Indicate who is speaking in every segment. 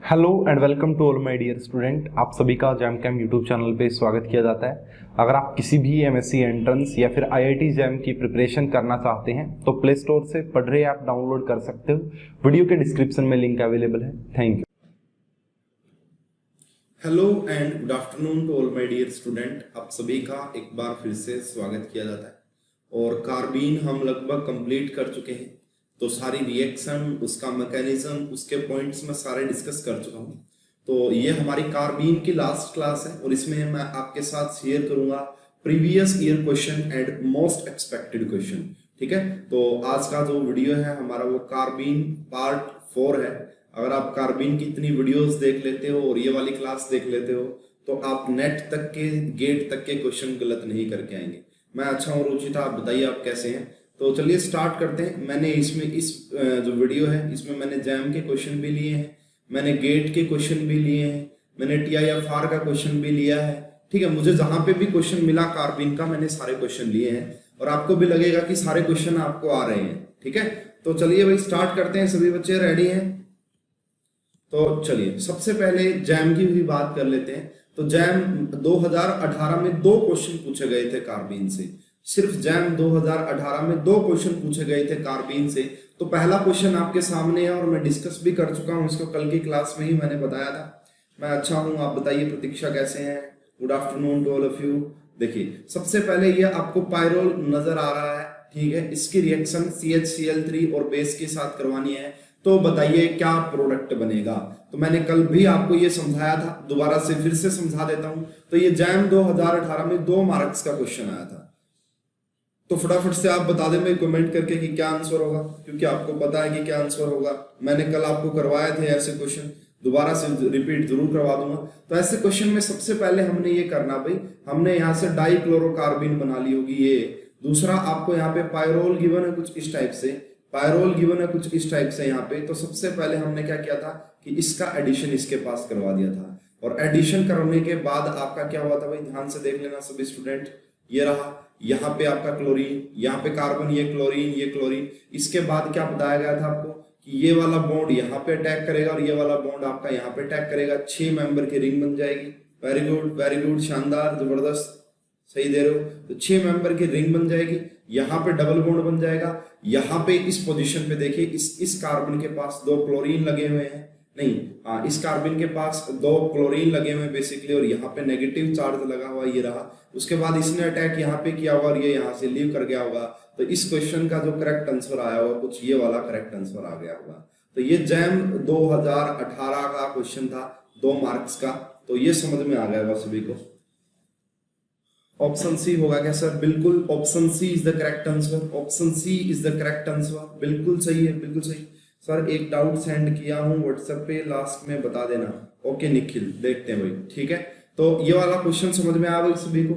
Speaker 1: Hello and welcome to all my dear student. आप सभी का जैम कैम यूट्यूब चैनल पे स्वागत किया जाता है। अगर आप किसी भी एमएससी एंट्रेंस या फिर आईआईटी जैम की प्रिपरेशन करना चाहते हैं तो प्ले स्टोर से पढ़रे ऐप डाउनलोड कर सकते हो। वीडियो के डिस्क्रिप्शन में लिंक अवेलेबल है। Thank you.
Speaker 2: Hello and good afternoon to all my dear student. आप सभी का एक बार फिर से स्वागत किया जाता है और कार्बीन हम लगभग कंप्लीट कर चुके हैं, तो सारी रिएक्शन, उसका मैकेनिज्म, उसके पॉइंट्स में सारे डिस्कस कर चुका हूँ। तो ये हमारी कार्बीन की लास्ट क्लास है और इसमें मैं आपके साथ शेयर करूंगा previous year question and most expected question. ठीक है, तो आज का जो वीडियो है हमारा वो कार्बीन पार्ट 4 है। अगर आप कार्बीन की इतनी वीडियोस देख लेते हो और ये वाली क्लास देख लेते हो तो आप नेट तक के, गेट तक के क्वेश्चन गलत नहीं करके आएंगे। मैं अच्छा हूँ रुचिता, आप बताइए आप कैसे हैं। तो चलिए स्टार्ट करते हैं। मैंने इसमें इस जो वीडियो है इसमें मैंने जैम के क्वेश्चन भी लिए हैं, मैंने गेट के क्वेश्चन भी लिए हैं, मैंने TIFR का क्वेश्चन भी लिया है। ठीक है, मुझे जहां पे भी क्वेश्चन मिला कार्बीन का मैंने सारे क्वेश्चन लिए हैं और आपको भी लगेगा कि सारे क्वेश्चन आपको आ रहे हैं। ठीक है, तो चलिए भाई स्टार्ट करते हैं। सभी बच्चे रेडी हैं? तो चलिए सबसे पहले जैम की भी बात कर लेते हैं। तो जैम 2018 में 2 क्वेश्चन पूछे गए थे कार्बीन से। सिर्फ जैम 2018 में 2 क्वेश्चन पूछे गए थे कार्बीन से। तो पहला क्वेश्चन आपके सामने है और मैं डिस्कस भी कर चुका हूं इसको, कल की क्लास में ही मैंने बताया था। मैं अच्छा हूं, आप बताइए प्रतीक्षा कैसे हैं? Good afternoon to all of you. देखिए सबसे पहले ये आपको पायरोल नजर आ रहा है। ठीक है, इसकी रिएक्शन CHCl3 और बेस के साथ करवानी है। तो बताइए क्या प्रोडक्ट बनेगा। तो मैंने कल भी आपको ये समझाया था, दोबारा से फिर से समझा देता हूं। तो ये जैम 2018 में 2 मार्क्स का क्वेश्चन आया था। तो फटाफट से आप बता दें मेरे कमेंट करके कि क्या आंसर होगा, क्योंकि आपको पता है कि क्या आंसर होगा। मैंने कल आपको करवाए थे ऐसे क्वेश्चन, दोबारा से रिपीट जरूर करवा दूंगा। तो ऐसे क्वेश्चन में सबसे पहले हमने ये करना भाई, हमने यहाँ से डाइक्लोरोकार्बिन बना ली होगी ये। दूसरा आपको यहाँ पे पायरोल गिवन है कुछ इस टाइप से, पायरोल गिवन है कुछ इस टाइप से यहाँ पे। तो सबसे पहले हमने क्या किया था कि इसका एडिशन इसके पास करवा दिया था और एडिशन करने के बाद आपका क्या हुआ था भाई, ध्यान से देख लेना सभी स्टूडेंट। ये रहा यहाँ पे आपका क्लोरीन, यहाँ पे कार्बन, ये क्लोरीन, ये क्लोरीन। इसके बाद क्या बताया गया था आपको कि ये वाला बॉन्ड यहाँ पे अटैक करेगा और ये वाला बॉन्ड आपका यहाँ पे अटैक करेगा। 6 मेंबर की रिंग बन जाएगी। वेरी गुड, शानदार, जबरदस्त, सही दे रहे हो। तो 6 मेंबर की रिंग बन जाएगी। यहाँ पे डबल बॉन्ड बन जाएगा। यहाँ पे इस पोजीशन पे देखिए इस कार्बन के पास 2 क्लोरीन लगे हुए हैं, नहीं हाँ, इस कार्बन के पास 2 क्लोरीन लगे हुए हैं बेसिकली, और यहाँ पे नेगेटिव चार्ज लगा हुआ ये रहा। उसके बाद इसने अटैक यहाँ पे किया हुआ और ये यहाँ से लीव कर गया होगा। तो इस क्वेश्चन का जो करेक्ट आंसर आया होगा कुछ ये वाला करेक्ट आंसर आ गया होगा। तो ये जैम 2018 का क्वेश्चन था, 2 मार्क्स का। तो ये समझ में आ गया होगा सभी को। ऑप्शन सी होगा क्या सर? बिल्कुल, option C is the correct answer. Option C is the correct answer, बिल्कुल सही है, बिल्कुल सही। सर एक डाउट सेंड किया हूं व्हाट्सएप पे, लास्ट में बता देना। ओके निखिल, देखते हैं भाई। ठीक है, तो ये वाला क्वेश्चन समझ में आ गया सभी को।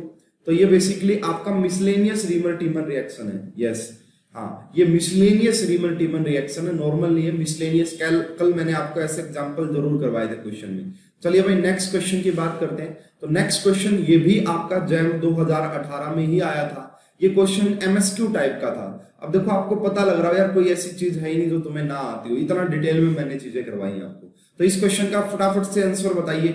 Speaker 2: तो ये बेसिकली आपका मिसलेनियस रीमर टीमन रिएक्शन है। यस हाँ, ये मिसलेनियस रीमर टीमन रिएक्शन है, नॉर्मल नहीं है, मिसलेनियस। कल मैंने आपको ऐसे एग्जांपल जरूर करवाए थे क्वेश्चन में। चलिए भाई नेक्स्ट क्वेश्चन की बात करते हैं। तो नेक्स्ट क्वेश्चन ये भी आपका जैम 2018 में ही आया था। ये क्वेश्चन MSQ टाइप का था। अब देखो आपको पता लग रहा है यार कोई ऐसी चीज है ही नहीं जो तुम्हें ना आती हो, इतना डिटेल में मैंने चीजें करवाई हैं आपको। तो इस क्वेश्चन का फटाफट से आंसर बताइए।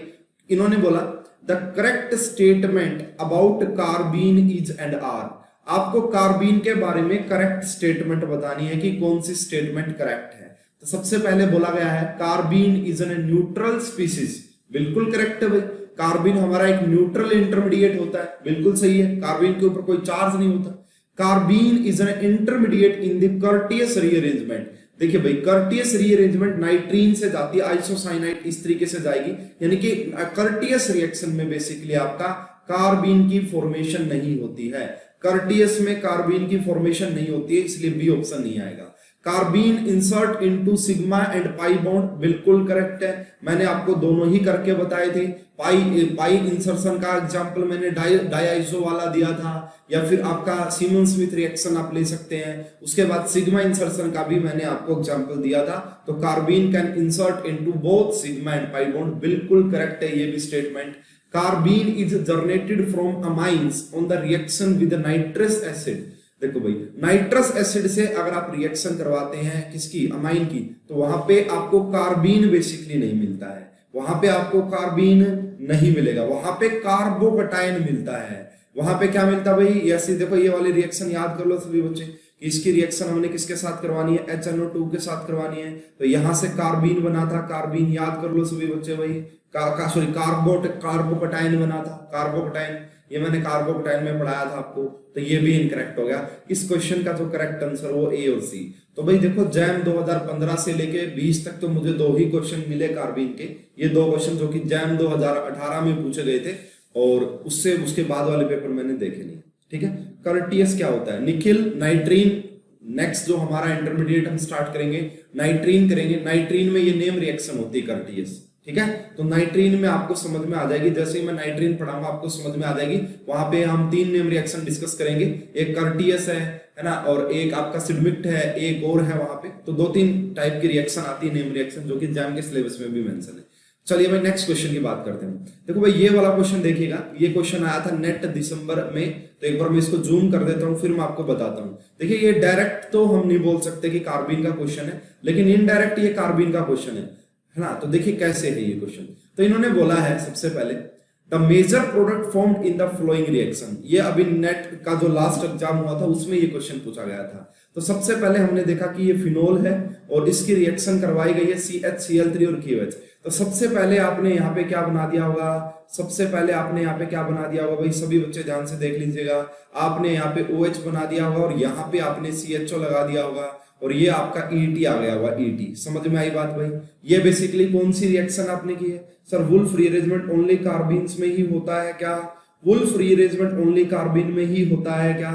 Speaker 2: इन्होंने बोला the correct statement about carbene is and are. आपको कार्बीन के बारे में करेक्ट स्टेटमेंट बतानी है कि कौन सी स्टेटमेंट करेक्ट है। तो सबसे पहले बोला गया है carbene is an neutral species. बिल्कुल करेक्ट है भाई, कार्बन हमारा एक न्यूट्रल इंटरमीडिएट होता है, बिल्कुल सही है। कार्बन के ऊपर कोई चार्ज नहीं होता। Carbon is an intermediate in the Curtius rearrangement. देखिए भाई कर्टियस रीअरेंजमेंट नाइट्रीन से जाती है, आइसोसाइनाइड इस तरीके से जाएगी, यानी कि कर्टियस रिएक्शन में बेसिकली आपका कार्बन की फॉर्मेशन नहीं होती है। कर्टियस में कार्बन की फॉर्मेशन नहीं होती है, इसलिए बी ऑप्शन नहीं आएगा। Carbene insert into sigma and pi bond, बिल्कुल करेक्ट है। मैंने आपको दोनों ही करके बताए थे। पाई इंसर्शन का एग्जांपल मैंने डाइआइसो वाला दिया था, या फिर आपका सीमन स्मिथ रिएक्शन आप ले सकते हैं। उसके बाद सिग्मा इंसर्शन का भी मैंने आपको एग्जांपल दिया था। तो carbene can insert into both sigma and pi bond, बिल्कुल करेक्ट है ये भी statement. Carbene is generated from amines on the reaction with nitrous acid. देखो भाई, नाइट्रस एसिड से अगर आप रिएक्शन करवाते हैं किसकी, अमाइन की, तो वहां पे आपको कार्बीन बेसिकली नहीं मिलता है, वहां पे आपको कार्बीन नहीं मिलेगा, वहां पे कार्बोकटायन मिलता है। वहां पे क्या मिलता है भाई, ऐसे देखो ये वाली रिएक्शन याद कर लो सभी बच्चे कि इसकी रिएक्शन हमने किसके साथ करवानी है, HNO2 के साथ करवानी है, तो यहां से कार्बीन बना था, कार्बीन याद कर लो सभी बच्चे भाई, सॉरी कार्बोकटायन बना था, कार्बोकटायन, ये मैंने कार्बोकटायन में पढ़ाया था आपको, तो ये भी इनकरेक्ट हो गया। इस क्वेश्चन का जो करेक्ट आंसर वो ए और सी। तो भाई देखो जैम 2015 से लेके 20 तक तो मुझे 2 ही क्वेश्चन मिले कार्बीन के, ये 2 क्वेश्चन जो कि जैम 2018 में पूछे गए थे, और उससे उसके बाद वाले पेपर मैंने देखे नहीं। ठीक है, कर्टियस क्या होता है, निकिल, नाइट्रीन, नेक्स्ट जो हमारा इंटरमीडिएट हम स्टार्ट करेंगे नाइट्रीन करेंगे, नाइट्रीन में ये नेम रिएक्शन होती है कर्टियस। ठीक है, तो नाइट्रीन में आपको समझ में आ जाएगी, जैसे ही मैं नाइट्रीन पढ़ाऊंगा आपको समझ में आ जाएगी। वहां पे हम 3 नेम रिएक्शन डिस्कस करेंगे, एक कर्टियस है ना, और एक आपका सिडमिक्ट है, एक और है वहां पे, तो 2-3 टाइप की रिएक्शन आती है नेम रिएक्शन, जो कि जैम के सिलेबस में भी मेंशन है। चलिए भाई नेक्स्ट क्वेश्चन की बात करते हैं। देखो भाई ये वाला क्वेश्चन देखिएगा, ये क्वेश्चन आया था नेट दिसंबर में, तो एक बार मैं इसको जूम कर देता हूं फिर मैं आपको बताता हूं। देखिए ये डायरेक्ट तो हम नहीं बोल सकते कि कार्बीन का क्वेश्चन है, लेकिन इनडायरेक्ट ये कार्बीन का क्वेश्चन है ना। तो देखिए कैसे है ये क्वेश्चन, तो इन्होंने बोला है सबसे पहले the major product formed in the flowing reaction, ये अभी नेट का जो लास्ट एग्जाम हुआ था उसमें ये क्वेश्चन पूछा गया था। तो सबसे पहले हमने देखा कि ये फिनोल है और इसकी रिएक्शन करवाई गई है CH Cl3 और KOH। तो सबसे पहले आपने यहाँ पे क्या बना दिया होगा, सबसे पहले आपने यहाँ पे क्या बना दिया होगा भाई, सभी बच्चे ध्यान से देख लीजिएगा, आपने यहाँ पे OH बना दिया होगा और यहाँ पे आपने CHO लगा दिया होगा, और ये आपका ET आ गया होगा, ET। समझ में आई बात भाई, ये बेसिकली कौन सी रिएक्शन आपने की है सर, वुल्फ रीअरेंजमेंट ओनली कार्बीन्स में ही होता है क्या, वुल्फ रीअरेंजमेंट ओनली कार्बीन में ही होता है क्या,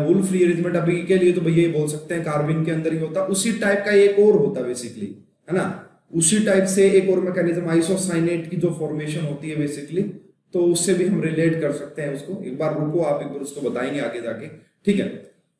Speaker 2: वुल्फ रीअरेंजमेंट अभी के लिए तो भैया ये बोल सकते हैं कार्बीन के अंदर ही होता, उसी टाइप का एक और होता है बेसिकली, है ना, उसी टाइप से एक और मैकेनिज्म आइसोसाइनेट की जो फॉर्मेशन होती है बेसिकली, तो उससे भी हम रिलेट कर सकते हैं उसको। एक बार रुको, आप एक बार उसको बताएंगे आगे जाके, ठीक है,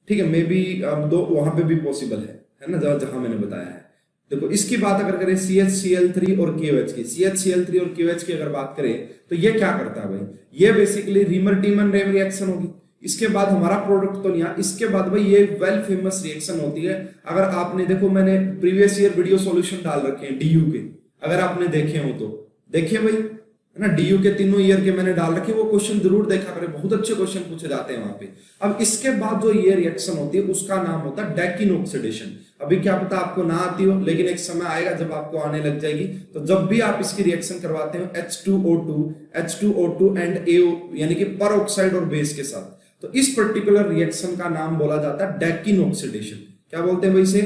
Speaker 2: ठीक है, मे बी दो वहां पे भी पॉसिबल है ना, जहां मैंने बताया है। देखो इसकी बात अगर करें CH और KOH की, CH और KOH की अगर बात करें तो ये क्या करता है भाई, ये बेसिकली रीमर-टीमन रेम रिएक्शन होगी। इसके बाद हमारा प्रोडक्ट तो नहीं आया, इसके बाद भाई ये वेल फेमस रिएक्शन होती है। अगर आपने देखो मैंने प्रीवियस ईयर वीडियो सॉल्यूशन डाल रखे हैं DU के, अगर आपने देखे हो तो देखिए भाई, है ना, DU के 3 ईयर के मैंने डाल रखे, वो क्वेश्चन जरूर देखा करें, बहुत अच्छे क्वेश्चन पूछे जाते हैं वहां पे। अब इसके बाद जो ये रिएक्शन होती है उसका नाम होता है डेकिन ऑक्सीडेशन। अभी क्या पता आपको ना आती हो, लेकिन एक समय आएगा जब आपको आने लग जाएगी। तो जब भी आप इसकी रिएक्शन करवाते हो H2O2 एंड AO यानी कि पर ऑक्साइड और बेस के साथ, तो इस पर्टिकुलर रिएक्शन का नाम बोला जाता है डेकिन ऑक्सीडेशन। क्या बोलते हैं भाई इसे,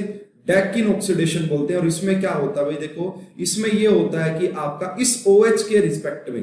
Speaker 2: डेकिन ऑक्सीडेशन बोलते हैं। और इसमें क्या होता है भाई, देखो इसमें ये होता है कि आपका इस OH के रिस्पेक्ट में,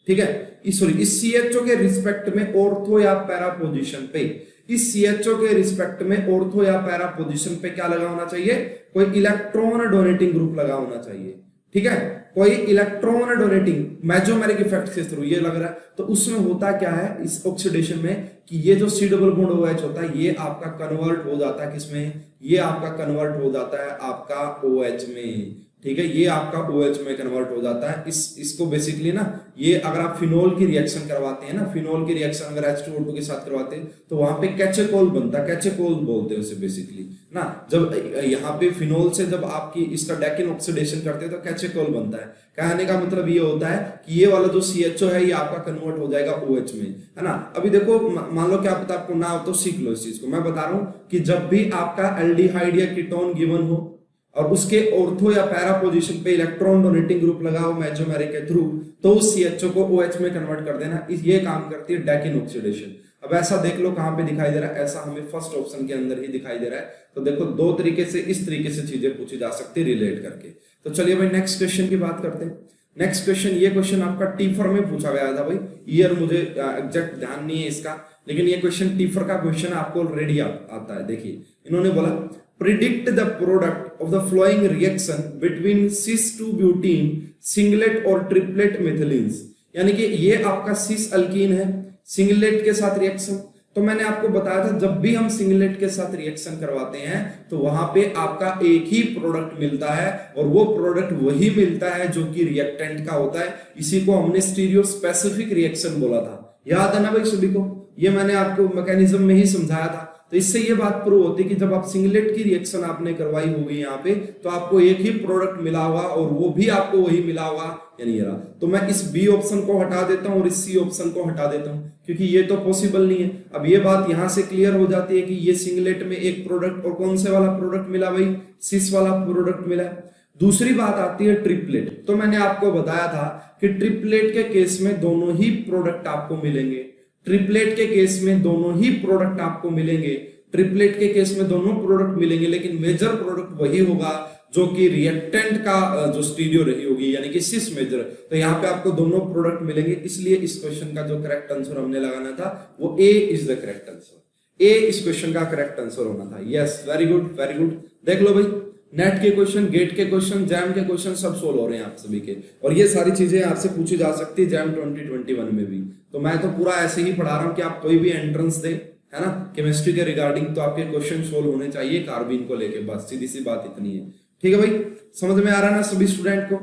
Speaker 2: ठीक है, इस CHO के रिस्पेक्ट में ऑर्थो या पैरा पोजीशन पे, इस CHO के रिस्पेक्ट में ऑर्थो या पैरा पोजीशन पे क्या लगा होना चाहिए, कोई इलेक्ट्रॉन डोनेटिंग ग्रुप लगा होना चाहिए। ठीक है, कोई इलेक्ट्रॉन डोनेटिंग मेसोमेरिक इफेक्ट के थ्रू ये लग रहा है। तो उसमें होता क्या है इस ऑक्सीडेशन में कि ये जो C डबल बॉन्ड OH होता है ये आपका कन्वर्ट हो जाता है किसमें, ये आपका कन्वर्ट हो जाता है आपका OH में। ठीक है, ये आपका OH में कन्वर्ट हो जाता है। इसको बेसिकली ना, ये अगर आप फिनोल की रिएक्शन करवाते हैं ना, फिनोल की रिएक्शन अगर H2O2 के साथ करवाते हैं तो वहां पे कैचेकोल बनता है, कैचेकोल बोलते हैं उसे बेसिकली ना। जब यहाँ पे फिनोल से जब आपकी इसका डेकिन ऑक्सीडेशन करते हैं तो कैचेकोल बनता है। कहने का मतलब ये होता है कि ये वाला जो CHO है ये आपका कन्वर्ट हो जाएगा OH में, है ना। अभी देखो मान लो क्या पता आपको ना हो तो सीख लो इस चीज को। मैं बता रहा हूं कि जब भी आपका एल्डिहाइड या कीटोन गिवन हो और उसके ऑर्थो या पैरा पोजीशन पे इलेक्ट्रॉन डोनेटिंग ग्रुप लगा हो मेसोमेरिक के थ्रू, तो उस CHO को OH में कन्वर्ट कर देना, ये काम करती है डेकिन ऑक्सीडेशन। अब ऐसा देख लो कहां पे दिखाई दे रहा है, ऐसा हमें फर्स्ट ऑप्शन के अंदर ही दिखाई दे रहा है। तो देखो 2 तरीके से, इस तरीके से चीजें पूछी जा सकती है रिलेट करके। तो चलिए भाई नेक्स्ट क्वेश्चन की बात करते हैं। नेक्स्ट क्वेश्चन, ये क्वेश्चन आपका टीफर में पूछा गया था भाई, ईयर मुझे एग्जैक्ट ध्यान नहीं है इसका, लेकिन ये क्वेश्चन टीफर का क्वेश्चन आपको ऑलरेडी आता है। देखिए इन्होंने बोला predict the product of the flowing reaction between cis2-butene singlet और ट्रिपलेट मेथिलीन्स, यानी कि ये आपका सिस अल्कीन है, सिंगलेट के साथ रिएक्शन। तो मैंने आपको बताया था जब भी हम सिंगलेट के साथ रिएक्शन करवाते हैं तो वहां पे आपका एक ही प्रोडक्ट मिलता है, और वो प्रोडक्ट वही मिलता है जो कि रिएक्टेंट का होता है। इसी को हमने स्टीरियो स्पेसिफिक रिएक्शन बोला था, याद है ना भाई सभी को, ये मैंने आपको मैकेनिज्म में ही समझाया था। तो इससे ये बात प्रूव होती है कि जब आप सिंगलेट की रिएक्शन आपने करवाई होगी यहाँ पे, तो आपको एक ही प्रोडक्ट मिला होगा और वो भी आपको वही मिला होगा, यानी ये रहा। तो मैं इस बी ऑप्शन को हटा देता हूँ और इस सी ऑप्शन को हटा देता हूँ, क्योंकि ये तो पॉसिबल नहीं है। अब ये बात यहाँ से क्लियर हो जाती है कि ये सिंगलेट में एक प्रोडक्ट, और कौन से वाला प्रोडक्ट मिला भाई, सिस वाला प्रोडक्ट मिला। दूसरी बात आती है ट्रिपलेट। तो मैंने आपको बताया था कि ट्रिपलेट के केस में दोनों ही प्रोडक्ट आपको मिलेंगे, ट्रिपलेट के केस में दोनों ही प्रोडक्ट आपको मिलेंगे, ट्रिपलेट के केस में दोनों प्रोडक्ट मिलेंगे, लेकिन मेजर प्रोडक्ट वही होगा जो कि रिएक्टेंट का जो स्टीरियो रही होगी, यानी कि सिस मेजर। तो यहाँ पे आपको दोनों प्रोडक्ट मिलेंगे, इसलिए इस क्वेश्चन का जो करेक्ट आंसर हमने लगाना था वो ए इज द करेक्ट आंसर। ए इस क्वेश्चन का करेक्ट आंसर होना था। Yes, very good very good. देख लो भाई, नेट के क्वेश्चन, गेट के क्वेश्चन, जैम के क्वेश्चन सब सोल्व हो रहे हैं आप सभी के, और ये सारी चीजें आपसे पूछी जा सकती है जैम 2021 में भी। तो मैं तो पूरा ऐसे ही पढ़ा रहा हूँ कि आप कोई भी एंट्रेंस दें, है ना, केमिस्ट्री के रिगार्डिंग, तो आपके क्वेश्चन सोल्व होने चाहिए कार्बाइन को लेके, बस सीधी सी बात इतनी है। ठीक है भाई, समझ में आ रहा है ना सभी स्टूडेंट को।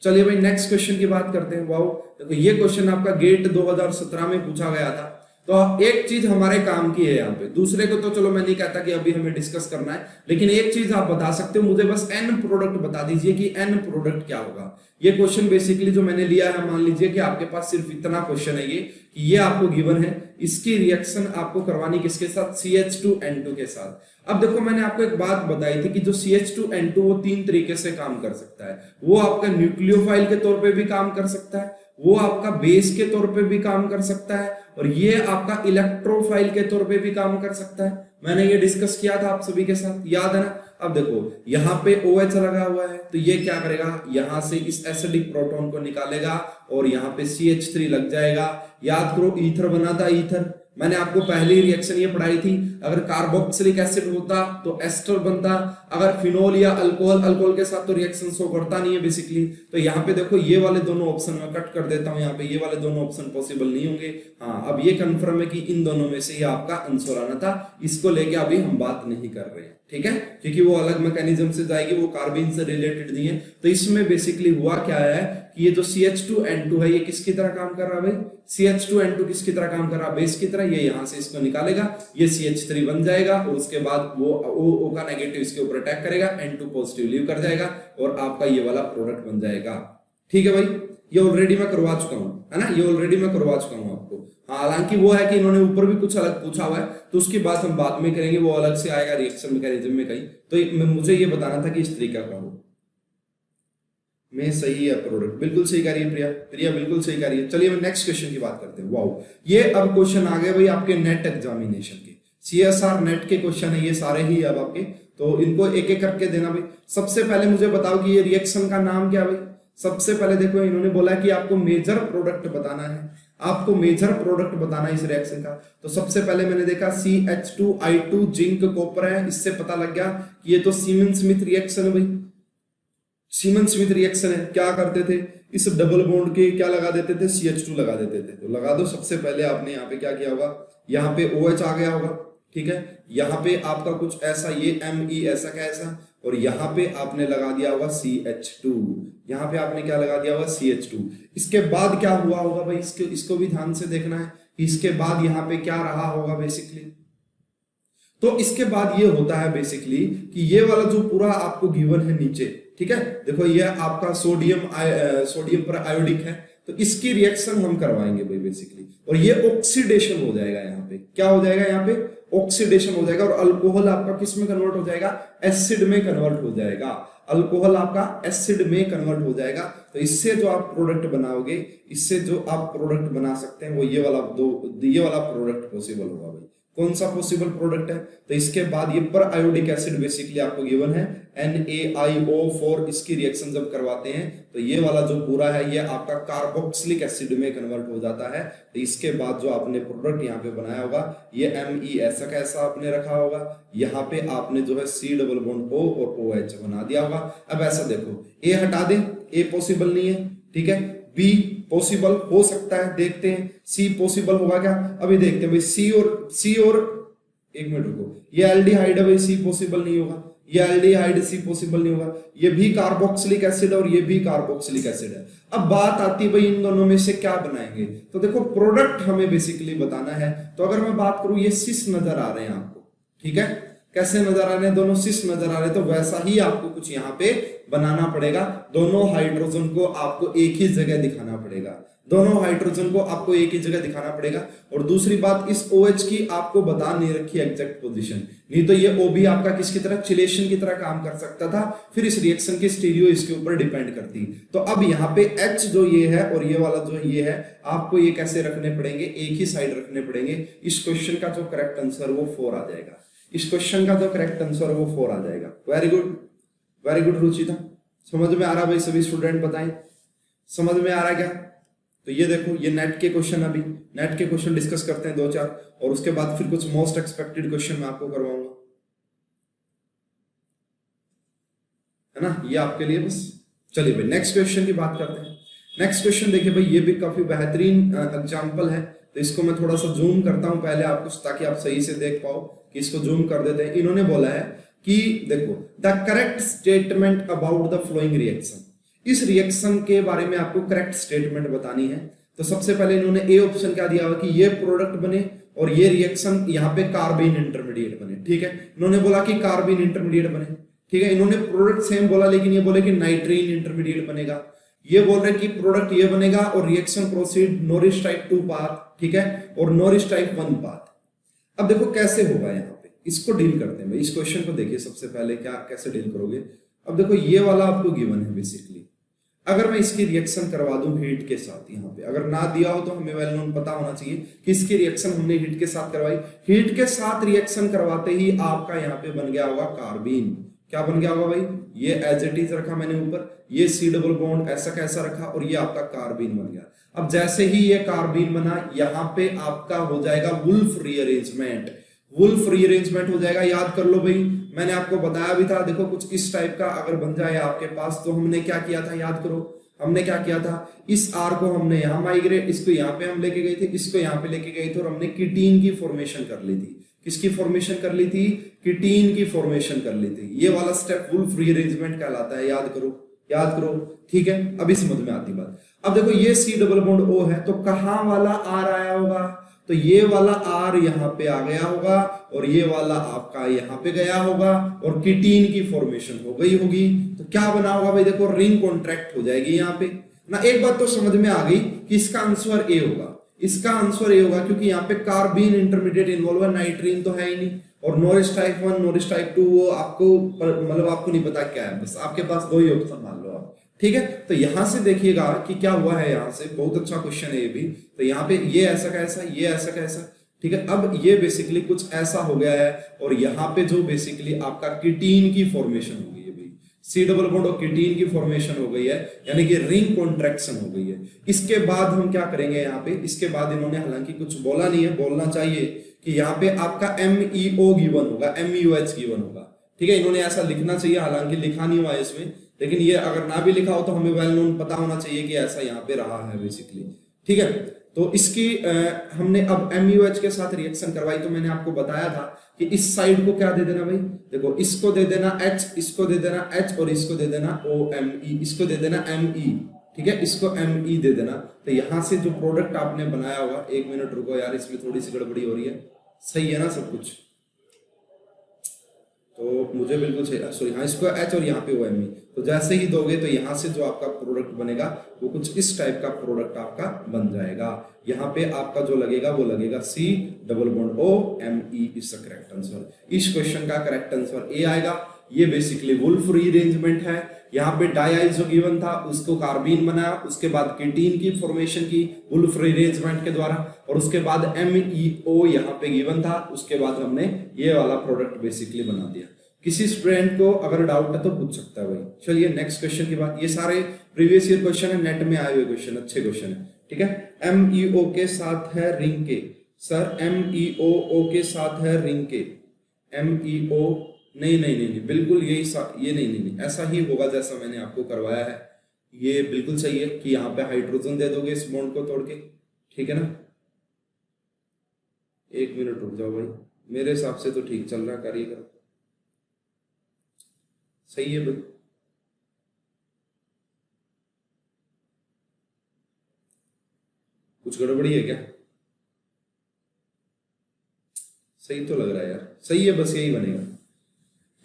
Speaker 2: चलिए भाई नेक्स्ट क्वेश्चन की बात करते हैं। वाओ, देखो ये क्वेश्चन आपका गेट 2017 में पूछा गया था। तो एक चीज हमारे काम की है यहाँ पे, दूसरे को तो चलो मैं नहीं कहता कि अभी हमें डिस्कस करना है, लेकिन एक चीज आप बता सकते हो, मुझे बस एन प्रोडक्ट बता दीजिए कि एन प्रोडक्ट क्या होगा। ये क्वेश्चन बेसिकली जो मैंने लिया है, मान लीजिए कि आपके पास सिर्फ इतना क्वेश्चन है ये, कि ये आपको गिवन है, इसकी रिएक्शन आपको करवानी किसके साथ, CH2N2 के साथ। अब देखो मैंने आपको एक बात बताई थी कि जो CH2N2 वो 3 तरीके से काम कर सकता है। वो आपका न्यूक्लियोफाइल के तौर पे भी काम कर सकता है, वो आपका बेस के तौर पे भी काम कर सकता है, और ये आपका इलेक्ट्रोफाइल के तौर पे भी काम कर सकता है। मैंने ये डिस्कस किया था आप सभी के साथ, याद है ना। अब देखो यहाँ पे OH लगा हुआ है, तो ये क्या करेगा, यहां से इस एसिडिक प्रोटॉन को निकालेगा और यहाँ पे CH3 लग जाएगा। याद करो ईथर बना था, ईथर मैंने आपको पहली रिएक्शन ये पढ़ाई थी, अगर कार्बोक्सिलिक एसिड होता तो एस्टर बनता, अगर फिनोल या अल्कोहल, अल्कोहल के साथ तो रिएक्शन शो करता नहीं है बेसिकली। तो यहाँ पे देखो ये वाले दोनों ऑप्शन मैं कट कर देता हूँ, यहाँ पे ये वाले दोनों ऑप्शन पॉसिबल नहीं होंगे। हाँ, अब ये कंफर्म है कि इन दोनों में से ही आपका आंसर आना था, इसको लेके अभी हम बात नहीं कर रहे हैं, ठीक है, क्योंकि वो अलग मैकेनिज्म से जाएगी, वो कार्बाइन से रिलेटेड नहीं है। तो इसमें बेसिकली हुआ क्या है कि ये जो CH2N2 है ये किसकी तरह काम कर रहा है भाई, CH2N2 किसकी तरह काम कर रहा है, बेस की तरह। ये यहां से इसको निकालेगा, ये CH3 बन जाएगा, और उसके बाद वो O का नेगेटिव इसके ऊपर अटैक करेगा, N2 पॉजिटिव लीव कर जाएगा, और आपका ये वाला प्रोडक्ट बन जाएगा। ठीक है भाई, ये ऑलरेडी मैं करवा चुका हूं, है ना, ये ऑलरेडी मैं करवा चुका हूं आपको। हालांकि वो है कि इन्होंने ऊपर भी कुछ अलग पूछा हुआ है, तो उसकी बात हम बाद में करेंगे, वो अलग से आएगा रिएक्शन मैकेनिज्म में कहीं। तो मुझे ये बताना था कि इस तरीका का हो। में सही है प्रोडक्ट, बिल्कुल सही कह रही है प्रिया, प्रिया बिल्कुल सही कह रही है। चलिए हम नेक्स्ट क्वेश्चन की बात करते हैं। वाओ, ये अब क्वेश्चन आ गए भाई आपके नेट एग्जामिनेशन के, CSR नेट के क्वेश्चन है ये सारे ही अब आपके, तो इनको एक एक करके देना भाई। सबसे पहले मुझे बताओ कि ये रिएक्शन का नाम क्या भाई। सबसे पहले देखो इन्होंने बोला कि आपको मेजर प्रोडक्ट बताना है, आपको मेजर प्रोडक्ट बताना है इस रिएक्शन का। तो सबसे पहले मैंने देखा CH2I2 जिंक कॉपर है, इससे पता लग गया कि ये तो सीमन स्मिथ रिएक्शन है भाई, सीमन स्मिथ रिएक्शन है। क्या करते थे, इस डबल बॉन्ड के क्या लगा देते थे, CH2 लगा देते थे। तो लगा दो, सबसे पहले आपने यहाँ पे क्या किया होगा, यहाँ पे OH आ गया होगा, ठीक है, यहाँ पे आपका कुछ ऐसा, ये Me ऐसा क्या ऐसा, और यहाँ पे आपने लगा दिया होगा CH2, यहाँ पे आपने क्या लगा दिया होगा CH2। इसके बाद क्या हुआ होगा भाई, इसको भी ध्यान से देखना है, इसके बाद यहाँ पे क्या रहा होगा बेसिकली। तो इसके बाद ये होता है बेसिकली कि ये वाला जो पूरा आपको गिवन है नीचे, ठीक है, देखो ये आपका सोडियम पर आयोडिक है, तो इसकी रिएक्शन हम करवाएंगे भाई बेसिकली, और ये ऑक्सीडेशन हो जाएगा, यहाँ पे क्या हो जाएगा, यहाँ पे ऑक्सीडेशन हो जाएगा, और अल्कोहल आपका किस में कन्वर्ट हो जाएगा, एसिड में कन्वर्ट हो जाएगा। अल्कोहल आपका एसिड में कन्वर्ट हो जाएगा। तो इससे जो आप प्रोडक्ट बनाओगे, इससे जो आप प्रोडक्ट बना सकते हैं वो ये वाला प्रोडक्ट पॉसिबल होगा भाई। कौन सा पॉसिबल प्रोडक्ट है, तो इसके बाद ये पर आयोडिक एसिड बेसिकली आपको गिवन है NaIO4, इसकी रिएक्शन जब करवाते हैं तो ये वाला जो पूरा है ये आपका कार्बोक्सिलिक एसिड में कन्वर्ट हो जाता है। तो इसके बाद जो आपने प्रोडक्ट यहाँ पे बनाया होगा, ये Me ऐसा कैसा आपने रखा होगा, यहाँ पे आपने जो है C डबल बॉन्ड O और OH बना दिया होगा। अब ऐसा देखो, A हटा दें, A पॉसिबल नहीं है, ठीक है, B पॉसिबल हो सकता है, देखते हैं C पॉसिबल होगा क्या, अभी देखते हैं भाई। C और एक मिनट रुको, ये एल्डिहाइड है भाई, C पॉसिबल नहीं होगा, ये एल्डिहाइड सी पॉसिबल नहीं होगा, ये भी कार्बोक्सिलिक एसिड और ये भी कार्बोक्सिलिक एसिड है। अब बात आती है भाई इन दोनों में से क्या बनाएंगे, तो देखो प्रोडक्ट हमें बेसिकली बताना है। तो अगर मैं बात करूं, ये सिस नजर आ रहे हैं आपको, ठीक है, कैसे नजर आ रहे हैं, दोनों सिस नजर आ रहे हैं, तो वैसा ही आपको कुछ यहाँ पे बनाना पड़ेगा। दोनों हाइड्रोजन को आपको एक ही जगह दिखाना पड़ेगा, दोनों हाइड्रोजन को आपको एक ही जगह दिखाना पड़ेगा। और दूसरी बात, इस OH की आपको बता नहीं रखी एग्जैक्ट पोजीशन, नहीं तो ये O भी आपका किसकी तरह, चिलेशन की तरह काम कर सकता था, फिर इस रिएक्शन की स्टीरियो इसके ऊपर डिपेंड करती। तो अब यहाँ पे H जो ये है और ये वाला जो ये है, आपको ये कैसे रखने पड़ेंगे, एक ही साइड रखने पड़ेंगे। इस क्वेश्चन का जो करेक्ट आंसर वो 4 आ जाएगा, इस क्वेश्चन का जो करेक्ट आंसर वो 4 आ जाएगा। वेरी गुड रुचिता, समझ में आ रहा भाई सभी स्टूडेंट, बताएं समझ में आ रहा क्या। तो ये देखो, ये नेट के क्वेश्चन, अभी नेट के क्वेश्चन डिस्कस करते हैं 2-4, और उसके बाद फिर कुछ मोस्ट एक्सपेक्टेड क्वेश्चन मैं आपको करवाऊंगा, है ना, ये आपके लिए बस। चलिए भाई नेक्स्ट क्वेश्चन की बात करते हैं। नेक्स्ट क्वेश्चन देखिए भाई, ये भी काफी बेहतरीन एग्जांपल है, तो इसको मैं थोड़ा सा जूम करता हूं पहले आपको, ताकि आप सही से देख पाओ कि इसको जूम कर देते हैं। इन्होंने बोला है कि देखो, the correct statement about the flowing reaction, इस रिएक्शन के बारे में आपको करेक्ट स्टेटमेंट बतानी है। तो सबसे पहले इन्होंने ए ऑप्शन क्या दिया हुआ कि ये प्रोडक्ट बने और ये रिएक्शन यहाँ पे कार्बीन इंटरमीडिएट बने, ठीक है, इन्होंने बोला कि कार्बीन इंटरमीडिएट बने, ठीक है, इन्होंने प्रोडक्ट सेम बोला, लेकिन ये बोले कि नाइट्रीन इंटरमीडिएट बनेगा, ये बोल रहे कि प्रोडक्ट ये बनेगा और reaction proceed Norris type 2 path, ठीक है, और नॉरिस टाइप 1 पाथ। अब देखो कैसे होगा यहाँ पे, इसको डील करते हैं भाई। इस क्वेश्चन को देखिए सबसे पहले, क्या कैसे डील करोगे। अब देखो ये वाला आपको गिवन है बेसिकली, अगर मैं इसकी रिएक्शन करवा दूं हीट के साथ, यहाँ पे अगर ना दिया हो तो हमें वेल नोन पता होना चाहिए कि इसकी रिएक्शन हमने हीट के साथ करवाई, हीट के साथ रिएक्शन करवाते ही आपका यहाँ पे बन गया होगा कार्बीन। क्या बन गया होगा भाई, ये एज इट इज रखा मैंने ऊपर, ये C डबल बॉन्ड ऐसा कैसा रखा, और ये आपका कार्बीन बन गया। अब जैसे ही ये कार्बीन बना, यहाँ पे आपका हो जाएगा वुल्फ रीअरेंजमेंट, वुल्फ रीअरेंजमेंट हो जाएगा। याद कर लो भाई, मैंने आपको बताया भी था, देखो कुछ इस टाइप का अगर बन जाए आपके पास, तो हमने क्या किया था, याद करो हमने क्या किया था, इस R को हमने यहाँ माइग्रेट, इसको यहाँ पे हम लेके गए थे, इसको यहाँ पे लेके गए थे, और हमने कीटीन की फॉर्मेशन कर ली थी। किसकी फॉर्मेशन कर ली थी, कीटीन की फॉर्मेशन कर ली थी। ये वाला स्टेप वुल्फ रीअरेंजमेंट कहलाता है, याद करो, ठीक है। अभी समझ में आती बात। अब देखो ये C डबल बॉन्ड O है, तो कहां वाला R आया होगा, तो ये वाला R यहाँ पे आ गया होगा, और ये वाला आपका यहाँ पे गया होगा, और कीटीन की फॉर्मेशन हो गई होगी। तो क्या बना होगा भाई, देखो रिंग कॉन्ट्रैक्ट हो जाएगी यहाँ पे ना। एक बात तो समझ में आ गई कि इसका आंसर ए होगा, इसका आंसर ए होगा, क्योंकि यहाँ पे कार्बीन इंटरमीडिएट इन्वॉल्व है, नाइट्रीन तो है ही नहीं, और नॉरिस टाइप 1 नॉरिस टाइप 2 वो आपको मतलब आपको नहीं पता क्या है, बस आपके पास 2 ही ऑप्शन मान लो आप, ठीक है। तो यहां से देखिएगा कि क्या हुआ है, यहां से बहुत अच्छा क्वेश्चन है ये भी। तो यहाँ पे ये ऐसा कैसा, ये ऐसा कैसा, ठीक है। अब ये बेसिकली कुछ ऐसा हो गया है, और यहाँ पे जो बेसिकली आपका कीटीन की फॉर्मेशन हो गई है भाई, C डबल बॉन्ड और कीटीन की फॉर्मेशन हो गई है, यानी कि रिंग कॉन्ट्रैक्शन हो गई है। इसके बाद हम क्या करेंगे यहाँ पे, इसके बाद इन्होंने हालांकि कुछ बोला नहीं है, बोलना चाहिए कि यहाँ पे आपका MEO गिवन होगा, MUH गिवन होगा, ठीक है। इन्होंने ऐसा लिखना चाहिए, हालांकि लिखा नहीं हुआ है इसमें, लेकिन ये अगर ना भी लिखा हो तो हमें वेल नोन पता होना चाहिए कि ऐसा यहाँ पे रहा है बेसिकली, ठीक है। तो इसकी हमने अब MUH के साथ रिएक्शन करवाई, तो मैंने आपको बताया था कि इस साइड को क्या दे देना भाई, देखो इसको दे देना H, इसको दे देना H, और इसको दे देना OMe, इसको दे देना Me, ठीक है, इसको Me दे देना। तो यहां से जो प्रोडक्ट आपने बनाया होगा, 1 मिनट रुको यार, इसमें थोड़ी सी गड़बड़ी हो रही है, सही है ना सब कुछ, तो मुझे बिल्कुल सॉरी, हाँ इसको H और यहाँ पे OMe, तो जैसे ही दोगे तो यहाँ से जो आपका प्रोडक्ट बनेगा वो कुछ इस टाइप का प्रोडक्ट आपका बन जाएगा। यहाँ पे आपका जो लगेगा वो लगेगा C double bond OMe is the correct answer. इस क्वेश्चन का करेक्ट आंसर ए आएगा। ये बेसिकली वुल्फ रीअरेंजमेंट है। यहाँ पे डाइआइसो गिवन था, उसको कार्बीन बनाया, उसके बाद कीटीन की फॉर्मेशन की वुल्फ रीअरेंजमेंट के द्वारा, और उसके बाद MEO यहाँ पे गिवन था, उसके बाद हमने ये वाला प्रोडक्ट बेसिकली बना दिया। किसी स्टूडेंट को अगर डाउट है तो पूछ सकता है भाई। चलिए नेक्स्ट क्वेश्चन की बात, ये सारे प्रीवियस ईयर क्वेश्चन है, नेट में आए हुए क्वेश्चन, अच्छे क्वेश्चन है, ठीक है। MEO के साथ है रिंग के, सर MEO के साथ है रिंग के, MEO नहीं, बिल्कुल यही ये नहीं, ऐसा ही होगा जैसा मैंने आपको करवाया है। ये बिल्कुल सही है कि यहाँ पे हाइड्रोजन दे दोगे इस बॉन्ड को तोड़ के, ठीक है ना। 1 मिनट रुक जाओ भाई, मेरे हिसाब से तो ठीक चल रहा, करिएगा। सही है भाई। कुछ गड़बड़ी है क्या? सही तो लग रहा है यार, सही है, बस यही बनेगा।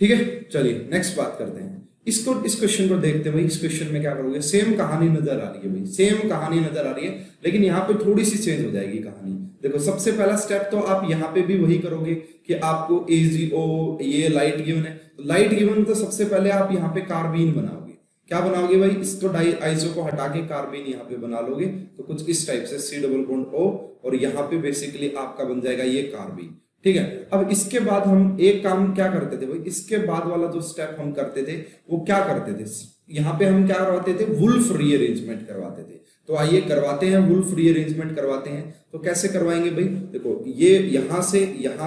Speaker 2: ठीक है, चलिए नेक्स्ट बात करते हैं। इस क्वेश्चन को देखते हैं भाई। इस क्वेश्चन में क्या करोगे, सेम कहानी नजर आ रही है भाई, सेम कहानी नजर आ रही है, लेकिन यहाँ पे थोड़ी सी चेंज हो जाएगी कहानी। देखो सबसे पहला स्टेप तो आप यहाँ पे भी वही करोगे कि आपको AgO ये लाइट गिवन है, तो लाइट गिवन तो सबसे पहले आप यहाँ पे कार्बीन बनाओगे। क्या बनाओगे भाई, इसको डाई आइसो को हटा के कार्बीन यहाँ पे बना लोगे, तो कुछ इस टाइप से C डबल बॉन्ड O, और यहाँ पे बेसिकली आपका बन जाएगा ये कार्बीन। ठीक है, अब इसके बाद हम एक काम क्या करते थे भाई, इसके बाद वाला जो स्टेप हम करते थे वो क्या करते थे, यहाँ पे हम क्या करवाते थे, वुल्फ रीअरेंजमेंट करवाते थे। तो आइए करवाते हैं, वुल्फ रीअरेंजमेंट करवाते हैं। तो कैसे करवाएंगे भाई, देखो ये यहां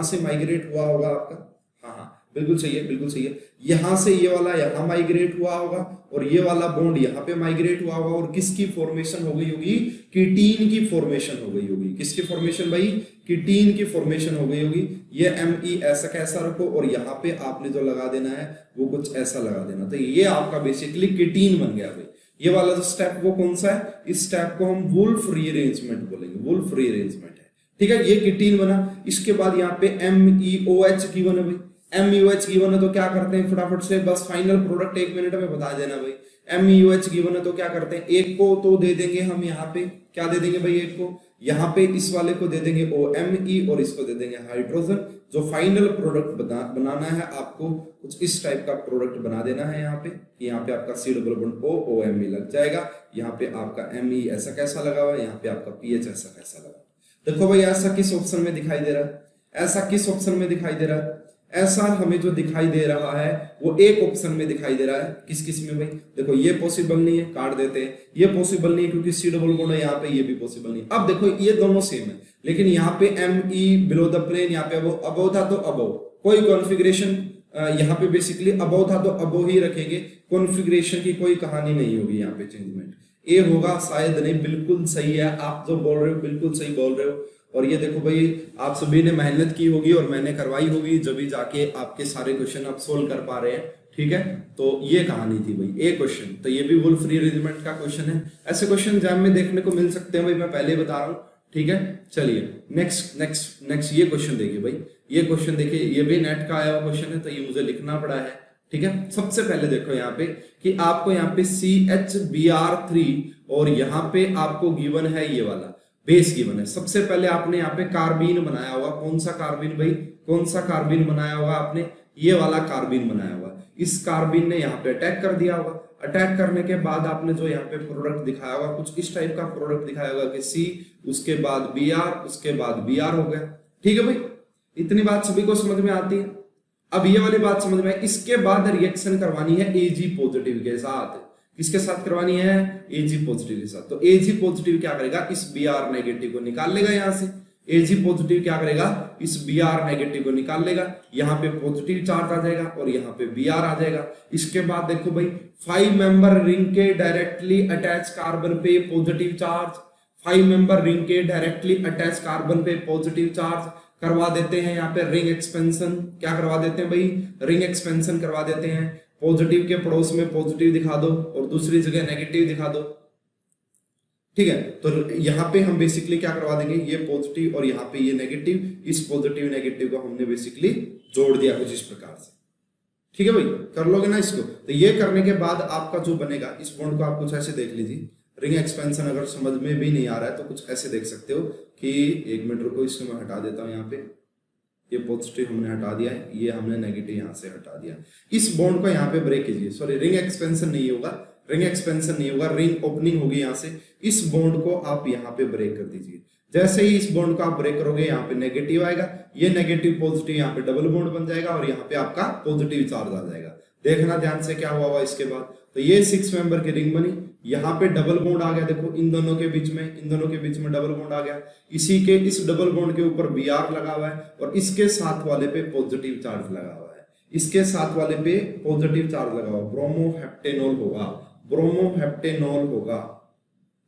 Speaker 2: से माइग्रेट हुआ होगा आपका, हाँ बिल्कुल सही है, बिल्कुल सही है। यहां से ये वाला यहां माइग्रेट हुआ होगा, और ये वाला बॉन्ड यहाँ पे माइग्रेट हुआ होगा, और किसकी फॉर्मेशन हो गई होगी, कीटीन की फॉर्मेशन हो गई होगी। किसकी फॉर्मेशन भाई, कीटीन की फॉर्मेशन हो गई होगी। ये Me ऐसा कैसा रखो, और यहाँ पे आपने जो लगा देना है वो कुछ ऐसा लगा देना, तो ये आपका बेसिकली कीटीन बन गया भाई। ये वाला जो स्टेप वो कौन सा है, इस स्टेप को हम वुल्फ रीअरेंजमेंट बोलेंगे, वुल्फ रीअरेंजमेंट है। ठीक है, ये कीटीन बना। इसके बाद यहाँ पे MEOH की बना भाई, MEOH गिवन है तो क्या करते हैं, फटाफट से बस फाइनल प्रोडक्ट 1 मिनट में बता देना भाई। MEOH गिवन है तो क्या करते हैं, एक को तो दे देंगे हम यहाँ पे, क्या दे देंगे भाई, एक को यहाँ पे इस वाले को दे देंगे OMe, और इसको दे देंगे हाइड्रोजन। जो फाइनल प्रोडक्ट बनाना है आपको, कुछ इस टाइप का प्रोडक्ट बना देना है यहाँ पे। यहाँ पे आपका C double bond O OMe लग जाएगा, यहाँ पे आपका Me ऐसा कैसा लगा हुआ है, यहाँ पे आपका PH ऐसा कैसा लगा। देखो भाई ऐसा किस ऑप्शन में दिखाई दे रहा है, ऐसा किस ऑप्शन में दिखाई दे रहा है, ऐसा हमें जो दिखाई दे रहा है वो एक ऑप्शन में दिखाई दे रहा है। किस किस में भाई, देखो ये पॉसिबल नहीं है, काट देते हैं, ये पॉसिबल नहीं है क्योंकि C डबल बॉन्ड है यहाँ पे, ये भी पॉसिबल नहीं। अब देखो ये दोनों सेम है, लेकिन यहाँ पे Me बिलो द प्लेन, यहाँ पे अबव था तो अबव, कोई कॉन्फ़िगरेशन यहाँ पे बेसिकली अबव था तो अबव ही रखेंगे, कॉन्फ़िगरेशन की कोई कहानी नहीं होगी यहाँ पे चेंजमेंट। ए होगा शायद नहीं, बिल्कुल सही है, आप जो बोल रहे हो बिल्कुल सही बोल रहे हो। और ये देखो भाई आप सभी ने मेहनत की होगी और मैंने करवाई होगी, जब भी जाके आपके सारे क्वेश्चन आप सोल्व कर पा रहे हैं। ठीक है, तो ये कहानी थी भाई, एक क्वेश्चन, तो ये भी वुल्फ रीअरेंजमेंट का क्वेश्चन है। ऐसे क्वेश्चन एग्जाम में देखने को मिल सकते हैं भाई, मैं पहले बता रहा हूँ। ठीक है, चलिए नेक्स्ट ये क्वेश्चन देखिए भाई, ये क्वेश्चन देखिए, ये भी नेट का आया हुआ क्वेश्चन है, तो ये मुझे लिखना पड़ा है। ठीक है, सबसे पहले देखो यहाँ पे कि आपको यहाँ पे CHBr3 और यहाँ पे आपको गिवन है ये वाला बेस गिवन है। सबसे पहले आपने यहाँ पे कार्बीन बनाया होगा, कौन सा कार्बीन भाई, कौन सा कार्बीन बनाया होगा आपने, ये वाला कार्बीन बनाया होगा। इस कार्बीन ने यहाँ पे अटैक कर दिया होगा, अटैक करने के बाद आपने जो यहाँ पे प्रोडक्ट दिखाया होगा, कुछ इस टाइप का प्रोडक्ट दिखाया होगा कि C, उसके बाद Br, उसके बाद Br हो गया। ठीक है भाई, इतनी बात सभी को समझ में आती है। अब ये वाली बात समझ में आई, इसके बाद रिएक्शन करवानी है Ag पॉजिटिव के साथ। किसके साथ करवानी है, Ag पॉजिटिव के साथ। तो Ag पॉजिटिव क्या करेगा, इस Br नेगेटिव को निकाल लेगा यहाँ से। Ag पॉजिटिव क्या करेगा, इस Br नेगेटिव को निकाल लेगा, यहाँ पे पॉजिटिव चार्ज आ जाएगा और यहाँ पे Br आ जाएगा। इसके बाद देखो भाई 5 मेंबर रिंग के डायरेक्टली अटैच कार्बन पे पॉजिटिव चार्ज, 5 मेंबर रिंग के डायरेक्टली अटैच कार्बन पे पॉजिटिव चार्ज करवा देते हैं। यहाँ पे रिंग एक्सपेंशन क्या करवा देते हैं भाई, रिंग एक्सपेंशन करवा देते हैं। पॉजिटिव के पड़ोस में पॉजिटिव दिखा दो और दूसरी जगह नेगेटिव दिखा दो। ठीक है, तो यहाँ पे हम बेसिकली क्या करवा देंगे, ये पॉजिटिव और यहाँ पे ये नेगेटिव, इस पॉजिटिव नेगेटिव को हमने बेसिकली जोड़ दिया कुछ इस प्रकार से। ठीक है भाई, कर लोगे ना इसको। तो ये करने के बाद आपका जो बनेगा, इस बॉन्ड को आप कुछ ऐसे देख लीजिए। रिंग एक्सपेंशन अगर समझ में भी नहीं आ रहा है तो कुछ ऐसे देख सकते हो कि 1 मिनट रुको, इसको मैं हटा देता हूँ। यहाँ पे ये पॉजिटिव हमने हटा दिया है, ये हमने नेगेटिव यहाँ से हटा दिया। इस बॉन्ड को यहाँ पे ब्रेक कीजिए, सॉरी रिंग एक्सपेंशन नहीं होगा, रिंग एक्सपेंशन नहीं होगा, रिंग ओपनिंग होगी यहाँ से। इस बॉन्ड को आप यहाँ पे ब्रेक कर दीजिए। जैसे ही इस बॉन्ड को आप ब्रेक करोगे, यहाँ पे नेगेटिव आएगा, ये नेगेटिव पॉजिटिव यहाँ पे डबल बॉन्ड बन जाएगा और यहाँ पे आपका पॉजिटिव चार्ज आ जाएगा। देखना ध्यान से क्या हुआ इसके बाद। तो ये 6 मेंबर की रिंग बनी, यहाँ पे डबल बॉन्ड आ गया, देखो इन दोनों के बीच में, इन दोनों के बीच में डबल बॉन्ड आ गया। इसी के इस डबल बॉन्ड के ऊपर Br लगा हुआ है और इसके साथ वाले पे पॉजिटिव चार्ज लगा हुआ है, इसके साथ वाले पे पॉजिटिव चार्ज लगा हुआ। ब्रोमोहेप्टेनॉल होगा, ब्रोमोहेप्टेनॉल होगा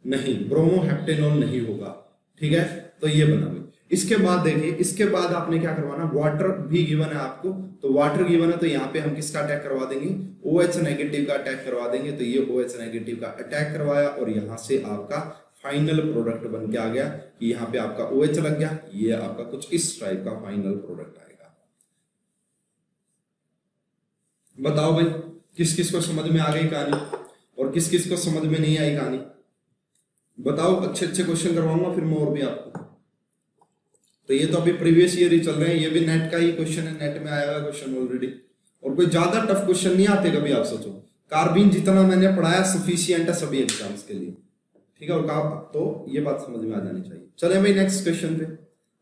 Speaker 2: नहीं, ब्रोमोहेप्टेनॉल नहीं होगा। ठीक है, तो ये बना भाई। इसके बाद देखिए, इसके बाद आपने क्या करवाना, वाटर भी गिवन है आपको, तो वाटर गिवन है तो यहाँ पे हम किसका अटैक करवा देंगे, OH नेगेटिव का अटैक करवा देंगे। तो ये OH नेगेटिव का अटैक करवाया और यहाँ से आपका फाइनल प्रोडक्ट बन के आ गया कि यहाँ पे आपका OH लग गया, ये आपका कुछ इस टाइप का फाइनल प्रोडक्ट आएगा। बताओ भाई किस किस को समझ में आ गई कहानी और किस किस को समझ में नहीं आई कहानी, बताओ। अच्छे अच्छे क्वेश्चन करवाऊंगा फिर मैं और भी आपको। तो ये तो अभी प्रीवियस ईयर ही चल रहे हैं, ये भी नेट का ही क्वेश्चन है, नेट में आया हुआ क्वेश्चन ऑलरेडी, और कोई ज्यादा टफ क्वेश्चन नहीं आते कभी। आप सोचो कार्बिन जितना मैंने पढ़ाया सफिशिएंट है सभी एग्जाम्स के लिए, ठीक है। और तो ये बात समझ में आ जानी चाहिए। चले भाई नेक्स्ट क्वेश्चन पे।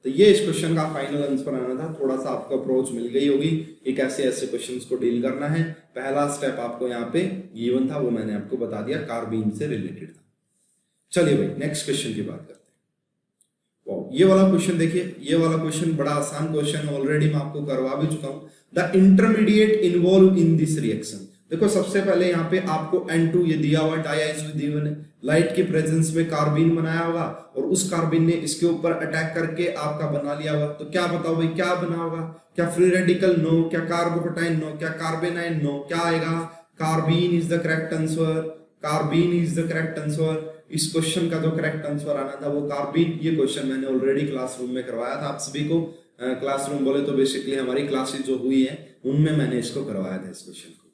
Speaker 2: तो ये इस क्वेश्चन का फाइनल आंसर आना था। थोड़ा सा आपको अप्रोच मिल गई होगी कि कैसे ऐसे क्वेश्चंस को डील करना है। पहला स्टेप आपको यहाँ पे गिवन था, वो मैंने आपको बता दिया, कार्बिन से रिलेटेड था। चलिए भाई नेक्स्ट क्वेश्चन की बात करते हैं। ये वाला क्वेश्चन देखिए, ये वाला क्वेश्चन बड़ा आसान क्वेश्चन ऑलरेडी मैं आपको करवा भी चुका हूं। The intermediate involve in this reaction. देखो सबसे पहले यहाँ पे आपको N2 ये दिया हुआ डाइआइसोइथेन, लाइट की प्रेजेंस में कार्बिन बनाया होगा और उस कार्बिन ने इसके ऊपर अटैक करके आपका बना लिया होगा। तो क्या बताओ भाई क्या बना होगा, क्या फ्री रेडिकल, नो, क्या कार्बोकेटाइन, नो, क्या कार्बेनाइन, नो, क्या आएगा, carbene is the correct answer, carbene is the correct answer. इस क्वेश्चन का जो करेक्ट आंसर आना था वो कार्बिन। ये क्वेश्चन मैंने ऑलरेडी क्लासरूम में करवाया था आप सभी को। क्लासरूम बोले तो बेसिकली हमारी क्लासेस जो हुई है उनमें मैंने इसको करवाया था इस क्वेश्चन को,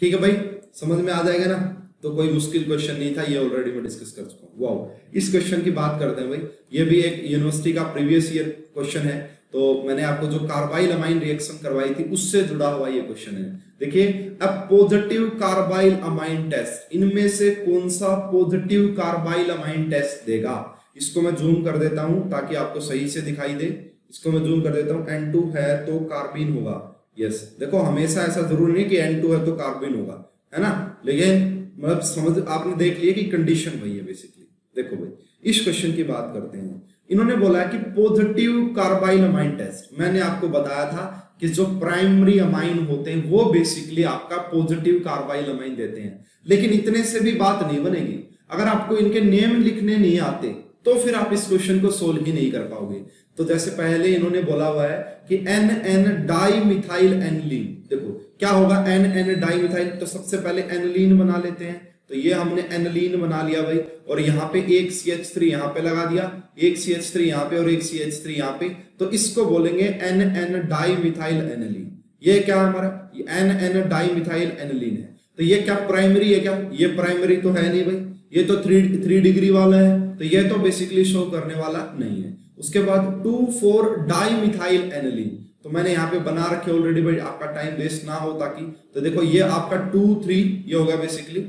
Speaker 2: ठीक है भाई, समझ में आ जाएगा ना। तो कोई मुश्किल क्वेश्चन नहीं था, ये ऑलरेडी मैं डिस्कस कर चुका हूँ। वाओ, इस क्वेश्चन की बात करते हैं भाई। ये भी एक यूनिवर्सिटी का प्रीवियस ईयर क्वेश्चन है। तो मैंने आपको जो कार्बाइल अमाइन रिएक्शन करवाई थी उससे जुड़ा हुआ ये क्वेश्चन है। देखिए, अब पॉजिटिव कार्बाइल अमाइन टेस्ट, इनमें से कौन सा पॉजिटिव कार्बाइल अमाइन टेस्ट देगा। इसको मैं जूम कर देता हूं ताकि आपको सही से दिखाई दे। इसको मैं जूम कर देता हूं। N2 है तो कार्बिन होगा। यस, देखो हमेशा ऐसा जरूरी नहीं कि N2 है तो कार्बिन होगा, है ना, लेकिन मतलब समझ आपने देख लिया कि कंडीशन वही है बेसिकली। देखो भाई इस क्वेश्चन की बात करते हैं। इन्होंने बोला है कि पॉजिटिव कार्बाइल अमाइन टेस्ट। मैंने आपको बताया था कि जो प्राइमरी अमाइन होते हैं वो बेसिकली आपका पॉजिटिव कार्बाइल अमाइन देते हैं, लेकिन इतने से भी बात नहीं बनेगी। अगर आपको इनके नेम लिखने नहीं आते तो फिर आप इस क्वेश्चन को सोल्व ही नहीं कर पाओगे। तो जैसे पहले इन्होंने बोला हुआ है कि NN डाइमिथाइल एनिलीन। देखो क्या होगा NN डाइमिथाइल, तो सबसे पहले एनिलीन बना लेते हैं। तो ये हमने एनिलीन बना लिया भाई, और यहाँ पे एक CH3 यहाँ पे लगा दिया, एक CH3 यहाँ पे और एक CH3 यहाँ पे। तो इसको बोलेंगे NN डाइमिथाइल एनिलीन। ये क्या हमारा NN डाइमिथाइल एनिलीन है। तो ये क्या प्राइमरी है क्या? ये प्राइमरी तो है नहीं भाई, ये तो 3 डिग्री वाला है, तो ये तो बेसिकली शो करने वाला नहीं है। उसके बाद 2,4 डाइमिथाइल एनिलीन, तो मैंने यहाँ पे बना रखे ऑलरेडी भाई, आपका टाइम वेस्ट ना हो ताकि। तो देखो ये आपका 2,3 ये होगा बेसिकली,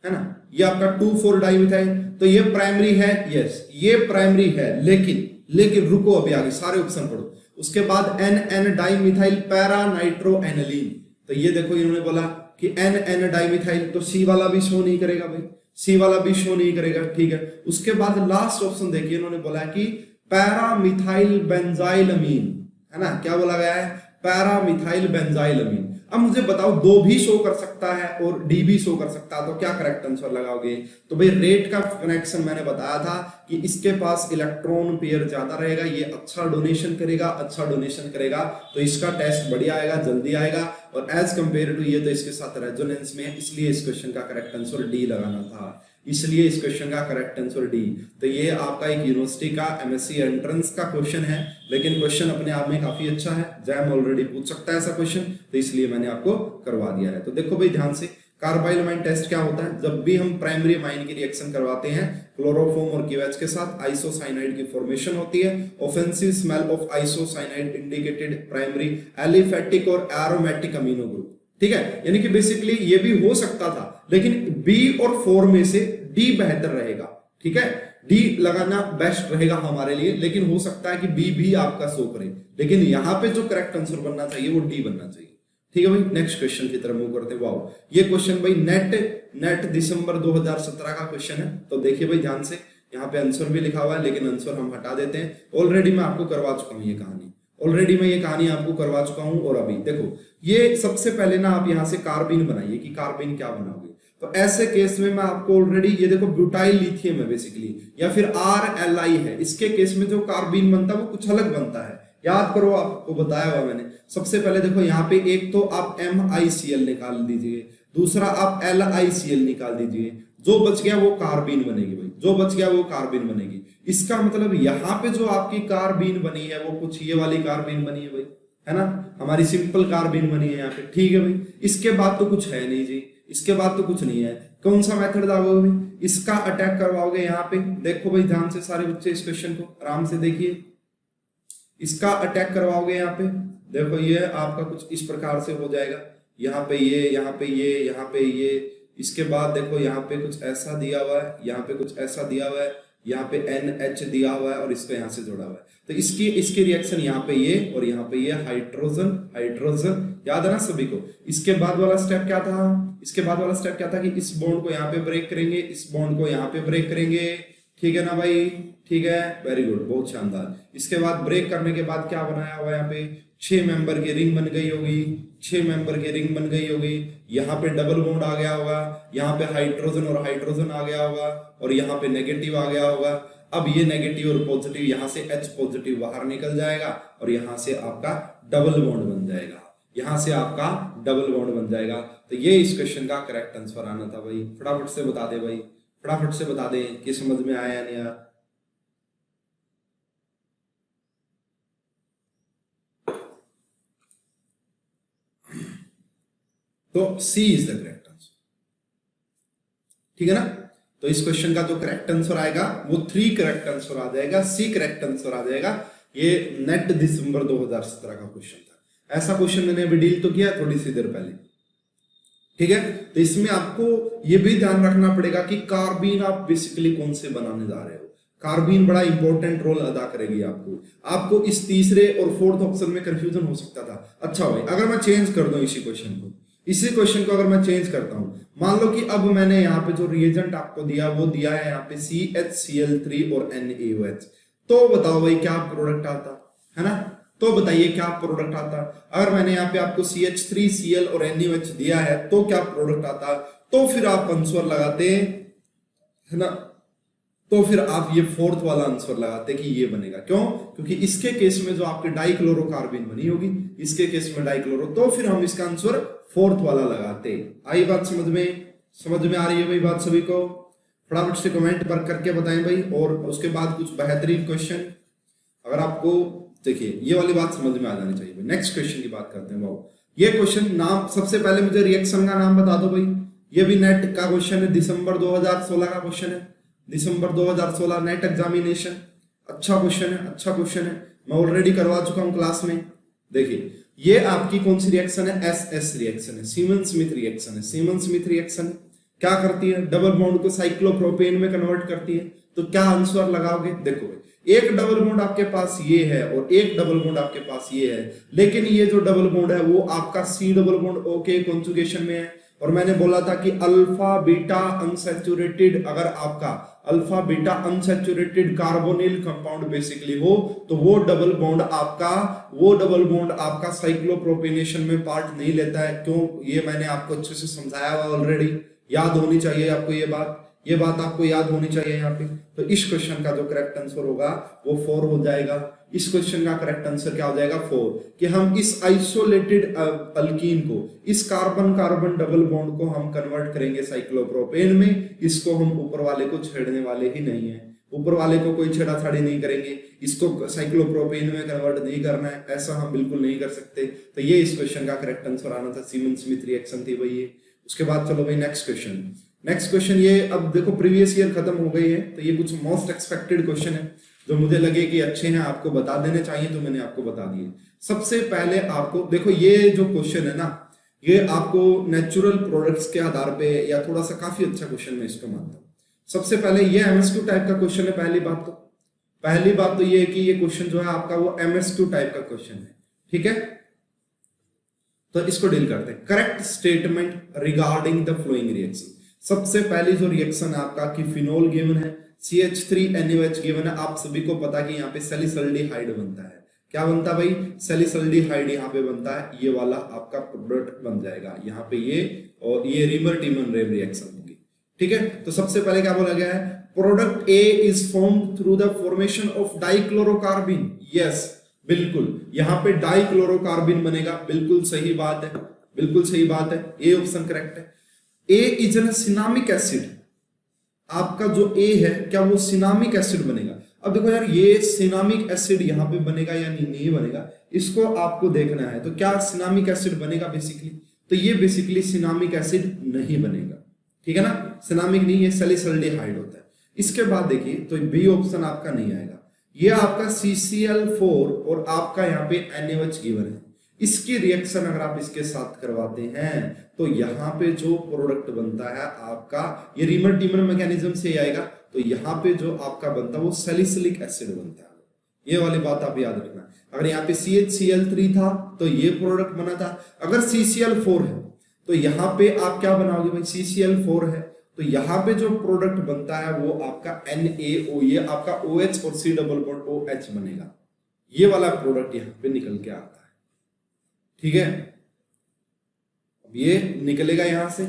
Speaker 2: है ना, ये आपका 2,4 डाइमिथाइल। तो ये प्राइमरी है, यस ये प्राइमरी है, लेकिन रुको अभी आगे सारे ऑप्शन पढ़ो। उसके बाद NN dimethyl para nitro aniline. तो ये देखो इन्होंने बोला कि NN डाइमिथाइल, तो C वाला भी शो नहीं करेगा भाई, C वाला भी शो नहीं करेगा, ठीक है। उसके बाद लास्ट ऑप्शन देखिए, इन्होंने बोला कि पैरामिथाइल बेंजाइलमीन, है ना, क्या बोला गया है, पैरामिथाइल बेंजाइलमीन। अब मुझे बताओ 2 भी शो कर सकता है और D भी शो कर सकता है, तो क्या करेक्ट आंसर लगाओगे? तो भाई रेट का कनेक्शन मैंने बताया था कि इसके पास इलेक्ट्रॉन पेयर ज्यादा रहेगा, ये अच्छा डोनेशन करेगा, तो इसका टेस्ट बढ़िया आएगा, जल्दी आएगा, और एज कंपेयर टू ये तो इसके साथ रेजोनेंस में है, इसलिए इस क्वेश्चन का करेक्ट आंसर D लगाना था, इसलिए इस क्वेश्चन का करेक्ट आंसर D। तो ये आपका एक यूनिवर्सिटी का MSc एंट्रेंस का क्वेश्चन है, लेकिन क्वेश्चन अपने आप में काफी अच्छा है, जैम ऑलरेडी पूछ सकता है ऐसा क्वेश्चन, तो इसलिए मैंने आपको करवा दिया है। तो देखो भाई ध्यान से, कार्बाइल अमाइन टेस्ट क्या होता है? जब भी हम प्राइमरी अमाइन की रिएक्शन करवाते हैं क्लोरोफॉर्म और KOH के साथ, आइसोसाइनाइड की फॉर्मेशन होती है। Offensive smell of isocyanide indicated primary aliphatic और एरोमेटिक अमीनो ग्रुप, ठीक है। यानी कि बेसिकली ये भी हो सकता था, लेकिन B और 4 में से D बेहतर रहेगा, ठीक है, D लगाना बेस्ट रहेगा हमारे लिए, लेकिन हो सकता है कि B भी आपका शो करे, लेकिन यहाँ पे जो करेक्ट आंसर बनना चाहिए वो D बनना चाहिए, ठीक है भाई। नेक्स्ट क्वेश्चन की तरफ मूव करते हैं। वाओ, ये क्वेश्चन भाई नेट दिसंबर 2017 का क्वेश्चन है। तो देखिए भाई ध्यान से, यहाँ पे आंसर भी लिखा हुआ है, लेकिन आंसर हम हटा देते हैं। ऑलरेडी मैं आपको करवा चुका हूँ ये कहानी, आपको करवा चुका हूं। और अभी देखो, ये सबसे पहले ना आप यहाँ से कार्बिन बनाइए कि कार्बिन क्या बनाओगे। तो ऐसे केस में मैं आपको ऑलरेडी ये देखो ब्यूटाइल लिथियम है बेसिकली, या फिर RLI है, इसके केस में जो कार्बीन बनता है वो कुछ अलग बनता है। याद करो, आपको बताया हुआ मैंने। सबसे पहले देखो यहाँ पे एक तो आप MiCl निकाल दीजिए, दूसरा आप LiCl निकाल दीजिए, जो बच गया वो कार्बीन बनेगी भाई, जो बच गया वो कार्बीन बनेगी। इसका मतलब यहाँ पे जो आपकी कार्बीन बनी है वो कुछ ये वाली कार्बीन बनी है भाई, है ना, हमारी सिंपल कार्बीन बनी है यहाँ पे, ठीक है भाई। इसके बाद तो कुछ है नहीं जी, इसके बाद तो कुछ नहीं है। कौन सा मेथड लगाओगे? इसका अटैक करवाओगे यहाँ पे। देखो भाई ध्यान से सारे बच्चे इस क्वेश्चन को आराम से देखिए, इसका अटैक करवाओगे यहाँ पे। देखो ये आपका कुछ इस प्रकार से हो जाएगा, यहाँ पे ये, यहाँ पे ये, यहाँ पे ये। इसके बाद देखो यहाँ पे कुछ ऐसा दिया हुआ है, यहाँ पे कुछ ऐसा दिया हुआ है, यहाँ पे NH दिया हुआ है और इसको यहाँ से जोड़ा हुआ है। तो इसकी रिएक्शन यहाँ पे ये और यहाँ पे ये हाइड्रोजन हाइड्रोजन, याद है ना सभी को। इसके बाद वाला स्टेप क्या था? इसके बाद वाला स्टेप क्या था कि इस बॉन्ड को यहाँ पे ब्रेक करेंगे, इस बॉन्ड को यहाँ पे ब्रेक करेंगे, ठीक है ना भाई, ठीक है, वेरी गुड, बहुत शानदार। इसके बाद ब्रेक करने के बाद क्या बनाया हुआ है यहाँ पे? 6 मेंबर की रिंग बन गई होगी, 6 मेंबर की रिंग बन गई होगी। यहाँ पे डबल बॉन्ड आ गया होगा, यहाँ पे हाइड्रोजन और हाइड्रोजन आ गया होगा और यहाँ पे नेगेटिव आ गया होगा। अब ये नेगेटिव और पॉजिटिव, यहाँ से H पॉजिटिव बाहर निकल जाएगा और यहाँ से आपका डबल बॉन्ड बन जाएगा, यहाँ से आपका डबल बॉन्ड बन जाएगा। तो ये इस क्वेश्चन का करेक्ट आंसर आना था भाई। फटाफट से बता दे भाई, फटाफट से बता दे कि समझ में आया नहीं आया। तो C is the correct answer, ठीक है ना। तो इस क्वेश्चन का जो करेक्ट आंसर आएगा वो 3 करेक्ट आंसर आ जाएगा, C करेक्ट आंसर आ जाएगा। ये नेट दिसंबर 2017 का क्वेश्चन था। ऐसा क्वेश्चन मैंने अभी डील तो किया थोड़ी सी देर पहले, ठीक है। तो इसमें आपको ये भी ध्यान रखना पड़ेगा कि कार्बीन आप बेसिकली कौन से बनाने जा रहे हो। कार्बीन बड़ा इंपॉर्टेंट रोल अदा करेगी आपको इस तीसरे और फोर्थ ऑप्शन में कंफ्यूजन हो सकता था। अच्छा भाई, अगर मैं चेंज कर दूं इसी क्वेश्चन को अगर मैं चेंज करता हूं, मान लो कि अब मैंने यहाँ पे जो रिएजेंट आपको दिया वो दिया है यहाँ पे CHCl3 और NaOH, तो बताओ भाई क्या प्रोडक्ट आता है ना। तो बताइए क्या प्रोडक्ट आता। अगर मैंने यहाँ पे आपको CH3Cl और NaOH दिया है तो क्या प्रोडक्ट आता, तो फिर आप आंसर लगाते है ना, तो फिर आप ये फोर्थ वाला आंसर लगाते कि ये बनेगा। क्यों? क्योंकि इसके केस में जो आपके डाइक्लोरोकार्बन बनी होगी, इसके केस में डाइक्लोरो, तो फिर हम इसका आंसर फोर्थ वाला लगाते। आई बात समझ में आ रही है भाई बात सभी को? फटाफट से कमेंट पर करके बताएं भाई। और उसके बाद कुछ बेहतरीन क्वेश्चन अगर आपको, देखिए ये वाली बात समझ में आ जानी चाहिए भाई। नेक्स्ट क्वेश्चन की बात करते हैं भाई। ये क्वेश्चन नाम, सबसे पहले मुझे रिएक्शन का नाम बता दो भाई। ये भी नेट का क्वेश्चन है, दिसंबर 2016 का क्वेश्चन है, दिसंबर 2016 नेट एग्जामिनेशन। अच्छा क्वेश्चन है, मैं ऑलरेडी करवा चुका हूं क्लास में। देखिए ये आपकी कौन सी रिएक्शन है? SS रिएक्शन है, सीमन स्मिथ रिएक्शन है। सीमन स्मिथ रिएक्शन क्या करती है? डबल बॉन्ड को साइक्लोप्रोपेन में कन्वर्ट करती है। तो क्या आंसर लगाओगे? देखो एक डबल बॉन्ड आपके पास ये है और एक डबल बॉन्ड आपके पास ये है, लेकिन ये जो डबल बॉन्ड है वो आपका C double bond OK conjugation में है। और मैंने बोला था कि अल्फा बीटा अनसैचुरेटेड, अगर आपका alpha beta unsaturated carbonyl compound basically हो तो वो डबल बॉन्ड आपका साइक्लोप्रोपेनेशन में पार्ट नहीं लेता है। क्यों? ये मैंने आपको अच्छे से समझाया हुआ ऑलरेडी, याद होनी चाहिए आपको ये बात आपको याद होनी चाहिए यहाँ पे। तो इस क्वेश्चन का जो करेक्ट आंसर होगा वो 4 हो जाएगा। इस क्वेश्चन का करेक्ट आंसर क्या हो जाएगा? 4, कि हम इस आइसोलेटेड अल्कीन को, इस कार्बन कार्बन डबल बॉन्ड को हम कन्वर्ट करेंगे साइक्लोप्रोपेन में। इसको हम ऊपर वाले को छेड़ने वाले ही नहीं है, ऊपर वाले को कोई छेड़ाछाड़ी नहीं करेंगे, इसको साइक्लोप्रोपेन में कन्वर्ट नहीं करना है, ऐसा हम बिल्कुल नहीं कर सकते। तो ये इस क्वेश्चन का करेक्ट आंसर आना था, सीमन स्मिथ रिएक्शन थी भाई ये। उसके बाद चलो भाई नेक्स्ट क्वेश्चन ये, अब देखो प्रीवियस ईयर खत्म हो गई है तो ये कुछ मोस्ट एक्सपेक्टेड क्वेश्चन है जो मुझे लगे कि अच्छे हैं, आपको बता देने चाहिए, तो मैंने आपको बता दिए। सबसे पहले आपको देखो ये जो क्वेश्चन है ना, ये आपको नेचुरल प्रोडक्ट्स के आधार पे या थोड़ा सा काफी अच्छा क्वेश्चन मैं इसको मानता हूँ। सबसे पहले ये MSQ टाइप का क्वेश्चन है। पहली बात तो ये है कि ये क्वेश्चन जो है आपका वो MSQ टाइप का क्वेश्चन है, ठीक है। तो इसको डील करते हैं। Correct statement regarding the flowing reaction. सबसे पहली जो रिएक्शन है आपका कि फिनोल गिवन है, CH3NaOH गिवन है। आप सभी को पता कि यहाँ पे सैलिसल्डिहाइड बनता है। क्या बनता है भाई? सैलिसल्डिहाइड यहाँ पे बनता है। ये वाला आपका प्रोडक्ट बन जाएगा यहाँ पे ये, और ये रीमर टीमन रेव रिएक्शन। ठीक है, तो सबसे पहले क्या बोला गया है, product A is formed through the formation of dichlorocarbene. Yes, बिल्कुल यहां पे डाइक्लोरोकार्बिन बनेगा, बिल्कुल सही बात है, बिल्कुल सही बात है, ए ऑप्शन करेक्ट है। ए इज एन सिनामिक एसिड, आपका जो ए है क्या वो सिनामिक एसिड बनेगा। अब देखो यार, ये सिनामिक एसिड यहां पे बनेगा या नहीं बनेगा, इसको आपको देखना है। तो क्या सिनामिक एसिड बनेगा बेसिकली, तो ये बेसिकली सिनामिक एसिड नहीं बनेगा, ठीक है ना, सिनामिक नहीं, ये सैलिसल्डिहाइड होता है। इसके बाद देखिए, तो बी ऑप्शन आपका नहीं आएगा, ये आपका CCl4 और आपका यहाँ पे NaOH गिवन है, इसकी रिएक्शन अगर आप इसके साथ करवाते हैं तो यहाँ पे जो प्रोडक्ट बनता है आपका, ये रीमर डीमर मैकेनिज्म से आएगा, तो यहाँ पे जो आपका बनता है वो सैलिसिलिक एसिड बनता है। ये वाली बात आप याद रखना। अगर यहाँ पे CHCl3 था तो ये प्रोडक्ट बना था, अगर CCl4 है तो यहाँ पे आप क्या बनाओगे भाई, CCl4 है तो यहाँ पे जो प्रोडक्ट बनता है वो आपका NaO, ये आपका OH और C डबल बॉन्ड OH बनेगा, ये वाला प्रोडक्ट यहाँ पे निकल के आता है, ठीक है। अब ये निकलेगा यहां से,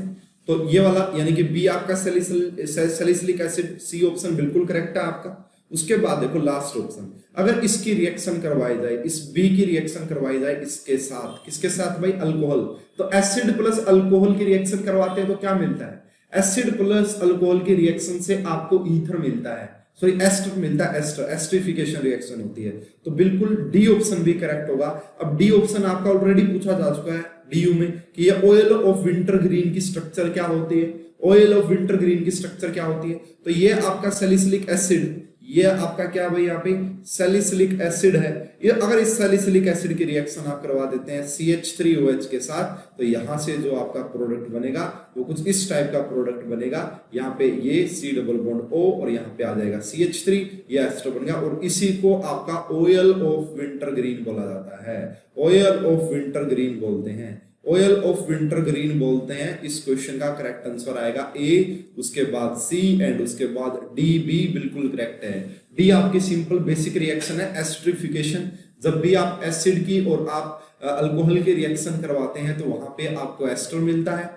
Speaker 2: तो ये वाला यानी कि बी आपका सैलिसिलिक एसिड, सी ऑप्शन बिल्कुल करेक्ट है आपका। उसके बाद देखो लास्ट ऑप्शन, अगर इसकी रिएक्शन करवाई जाए, इस बी की रिएक्शन करवाई जाए इसके साथ, किसके साथ भाई, अल्कोहल, तो एसिड प्लस अल्कोहल की रिएक्शन करवाते हैं तो क्या मिलता है, एसिड प्लस अल्कोहल की रिएक्शन से आपको ईथर मिलता है, सॉरी एस्टर मिलता है, एस्टर एस्टरिफिकेशन रिएक्शन होती है, तो बिल्कुल डी ऑप्शन भी करेक्ट होगा। अब डी ऑप्शन आपका ऑलरेडी पूछा जा चुका है डीयू में कि ये ऑयल ऑफ विंटर ग्रीन की स्ट्रक्चर क्या होती है, ऑयल ऑफ विंटर ग्रीन की स्ट्रक्चर क्या होती है, तो ये आपका सैलिसिलिक एसिड, ये आपका क्या भाई यहाँ पे सैलिसिलिक एसिड है। ये अगर इस सैलिसिलिक एसिड की रिएक्शन आप करवा देते हैं CH3OH के साथ, तो यहां से जो आपका प्रोडक्ट बनेगा वो कुछ इस टाइप का प्रोडक्ट बनेगा। यहाँ पे ये C डबल बॉन्ड O और यहाँ पे आ जाएगा CH3, ये एस्टर बन गया, और इसी को आपका ऑयल ऑफ विंटर ग्रीन बोला जाता है, ऑयल ऑफ विंटर ग्रीन बोलते हैं, ऑयल ऑफ विंटर ग्रीन बोलते हैं। इस क्वेश्चन का करेक्ट आंसर आएगा ए, उसके बाद सी एंड उसके बाद डी, बी बिल्कुल करेक्ट है। डी आपकी सिंपल बेसिक रिएक्शन है एस्टरिफिकेशन, जब भी आप एसिड की और आप अल्कोहल की रिएक्शन करवाते हैं तो वहां पे आपको एस्टर मिलता है,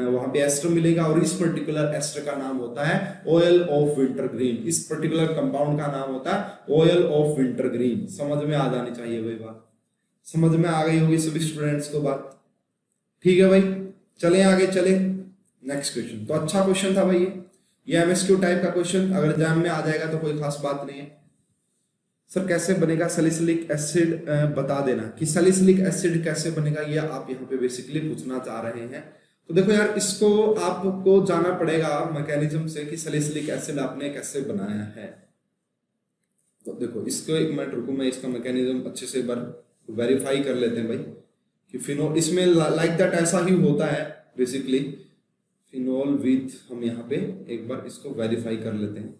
Speaker 2: वहां पे एस्टर मिलेगा, और इस पर्टिकुलर एस्टर का नाम होता है ऑयल ऑफ विंटर ग्रीन, इस पर्टिकुलर कंपाउंड का नाम होता है ऑयल ऑफ विंटर ग्रीन। समझ में आ जानी चाहिए भाई बात, समझ में आ गई होगी सभी स्टूडेंट्स को बात, ठीक है भाई। चले आगे, चले नेक्स्ट क्वेश्चन। तो अच्छा क्वेश्चन था भाई, ये MSQ टाइप का क्वेश्चन, अगर एग्जाम में आ जाएगा तो कोई खास बात नहीं है। सर कैसे बनेगा सैलिसिलिक एसिड, बता देना कि सैलिसिलिक एसिड कैसे बनेगा, ये आप यहाँ पे बेसिकली पूछना चाह रहे हैं। तो देखो यार, इसको आपको जाना पड़ेगा मैकेनिज्म से कि सैलिसिलिक एसिड आपने कैसे बनाया है। तो देखो इसको एक मिनट रुको, मैं इसका मैकेनिज्म अच्छे से एक बार वेरीफाई कर लेते हैं भाई कि फिनोल इसमें लाइक दैट ऐसा ही होता है बेसिकली, फिनोल विथ, हम यहाँ पे एक बार इसको वेरीफाई कर लेते हैं।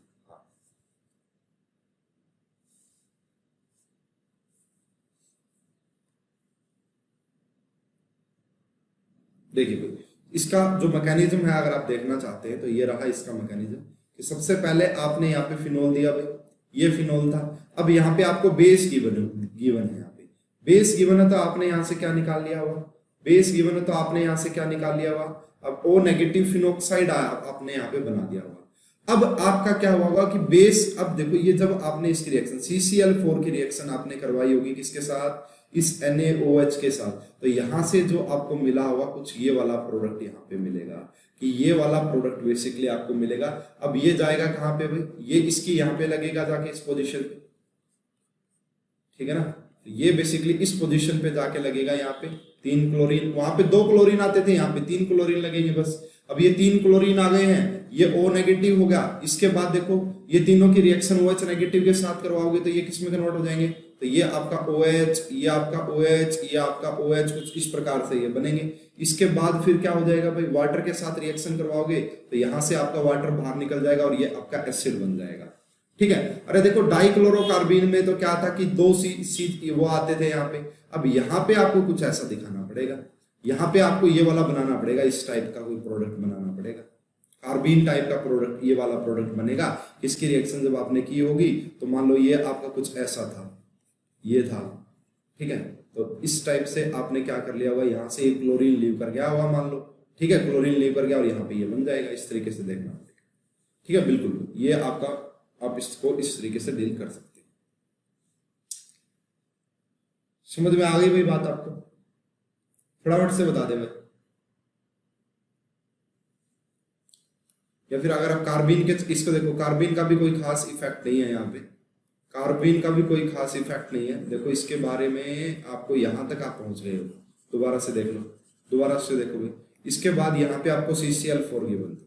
Speaker 2: देखिए भाई, इसका जो मैकेनिज्म है अगर आप देखना चाहते हैं तो ये रहा इसका मैकेनिज्म कि सबसे पहले आपने यहाँ पे फिनोल दिया भाई, ये फिनोल था। अब यहाँ पे आपको बेस गिवन है, यहाँ पे बेस गिवन है तो आपने यहाँ से क्या निकाल लिया हुआ, बेस गिवन है तो आपने यहाँ से क्या निकाल लिया हुआ, अब O नेगेटिव फिनोक्साइड आपने यहाँ पे बना दिया हुआ। अब आपका क्या हुआ कि बेस, अब देखो ये जब आपने इसकी रिएक्शन CCl4 की रिएक्शन आपने करवाई होगी किसके साथ, इस NaOH के साथ, तो यहां से जो आपको मिला हुआ कुछ ये वाला प्रोडक्ट यहाँ पे मिलेगा, कि ये वाला प्रोडक्ट बेसिकली आपको मिलेगा। अब ये जाएगा कहाँ पे भाई, ये इसकी यहाँ पे लगेगा जाके इस पोजीशन पे, ठीक है ना, ये बेसिकली इस पोजीशन पे जाके लगेगा। यहाँ पे 3 क्लोरीन, वहां पे 2 क्लोरीन आते थे, यहाँ पे 3 क्लोरीन लगेंगे बस। अब ये 3 क्लोरीन आ गए हैं, ये O नेगेटिव हो गया। इसके बाद देखो ये तीनों की रिएक्शन OH नेगेटिव के साथ करवाओगे तो ये किस में कन्वर्ट हो जाएंगे, तो ये आपका OH, ये आपका OH, ये आपका OH, कुछ इस प्रकार से ये बनेंगे। इसके बाद फिर क्या हो जाएगा भाई, वाटर के साथ रिएक्शन करवाओगे तो यहाँ से आपका वाटर बाहर निकल जाएगा और ये आपका एसिड बन जाएगा, ठीक है। अरे देखो डाइक्लोरोकार्बिन में तो क्या था कि 2 सी वो आते थे यहाँ पे, अब यहाँ पे आपको कुछ ऐसा दिखाना पड़ेगा, यहाँ पे आपको ये वाला बनाना पड़ेगा, इस टाइप का कोई प्रोडक्ट बनाना पड़ेगा, कार्बीन टाइप का प्रोडक्ट, ये वाला प्रोडक्ट बनेगा। इसकी रिएक्शन जब आपने की होगी तो मान लो ये आपका कुछ ऐसा था, ये था, ठीक है। तो इस टाइप से आपने क्या कर लिया होगा, यहाँ से एक क्लोरीन लीव कर गया होगा मान लो, ठीक है, क्लोरीन लीव कर गया और यहाँ पे ये बन जाएगा, इस तरीके से देखना। ठीक है, बिल्कुल ये आपका, आप इसको इस तरीके से डील कर सकते हैं। समझ में आ गई भाई बात आपको? फटाफट से बता दे भाई। या फिर अगर आप कार्बीन के, इसको देखो, कार्बीन का भी कोई खास इफेक्ट नहीं है यहाँ पे, कार्बीन का भी कोई खास इफेक्ट नहीं है। देखो इसके बारे में आपको यहां तक आप पहुंच गए हो, दोबारा से देख लो, दोबारा से देखो भाई। इसके बाद यहाँ पे आपको CCl4 गिवन था,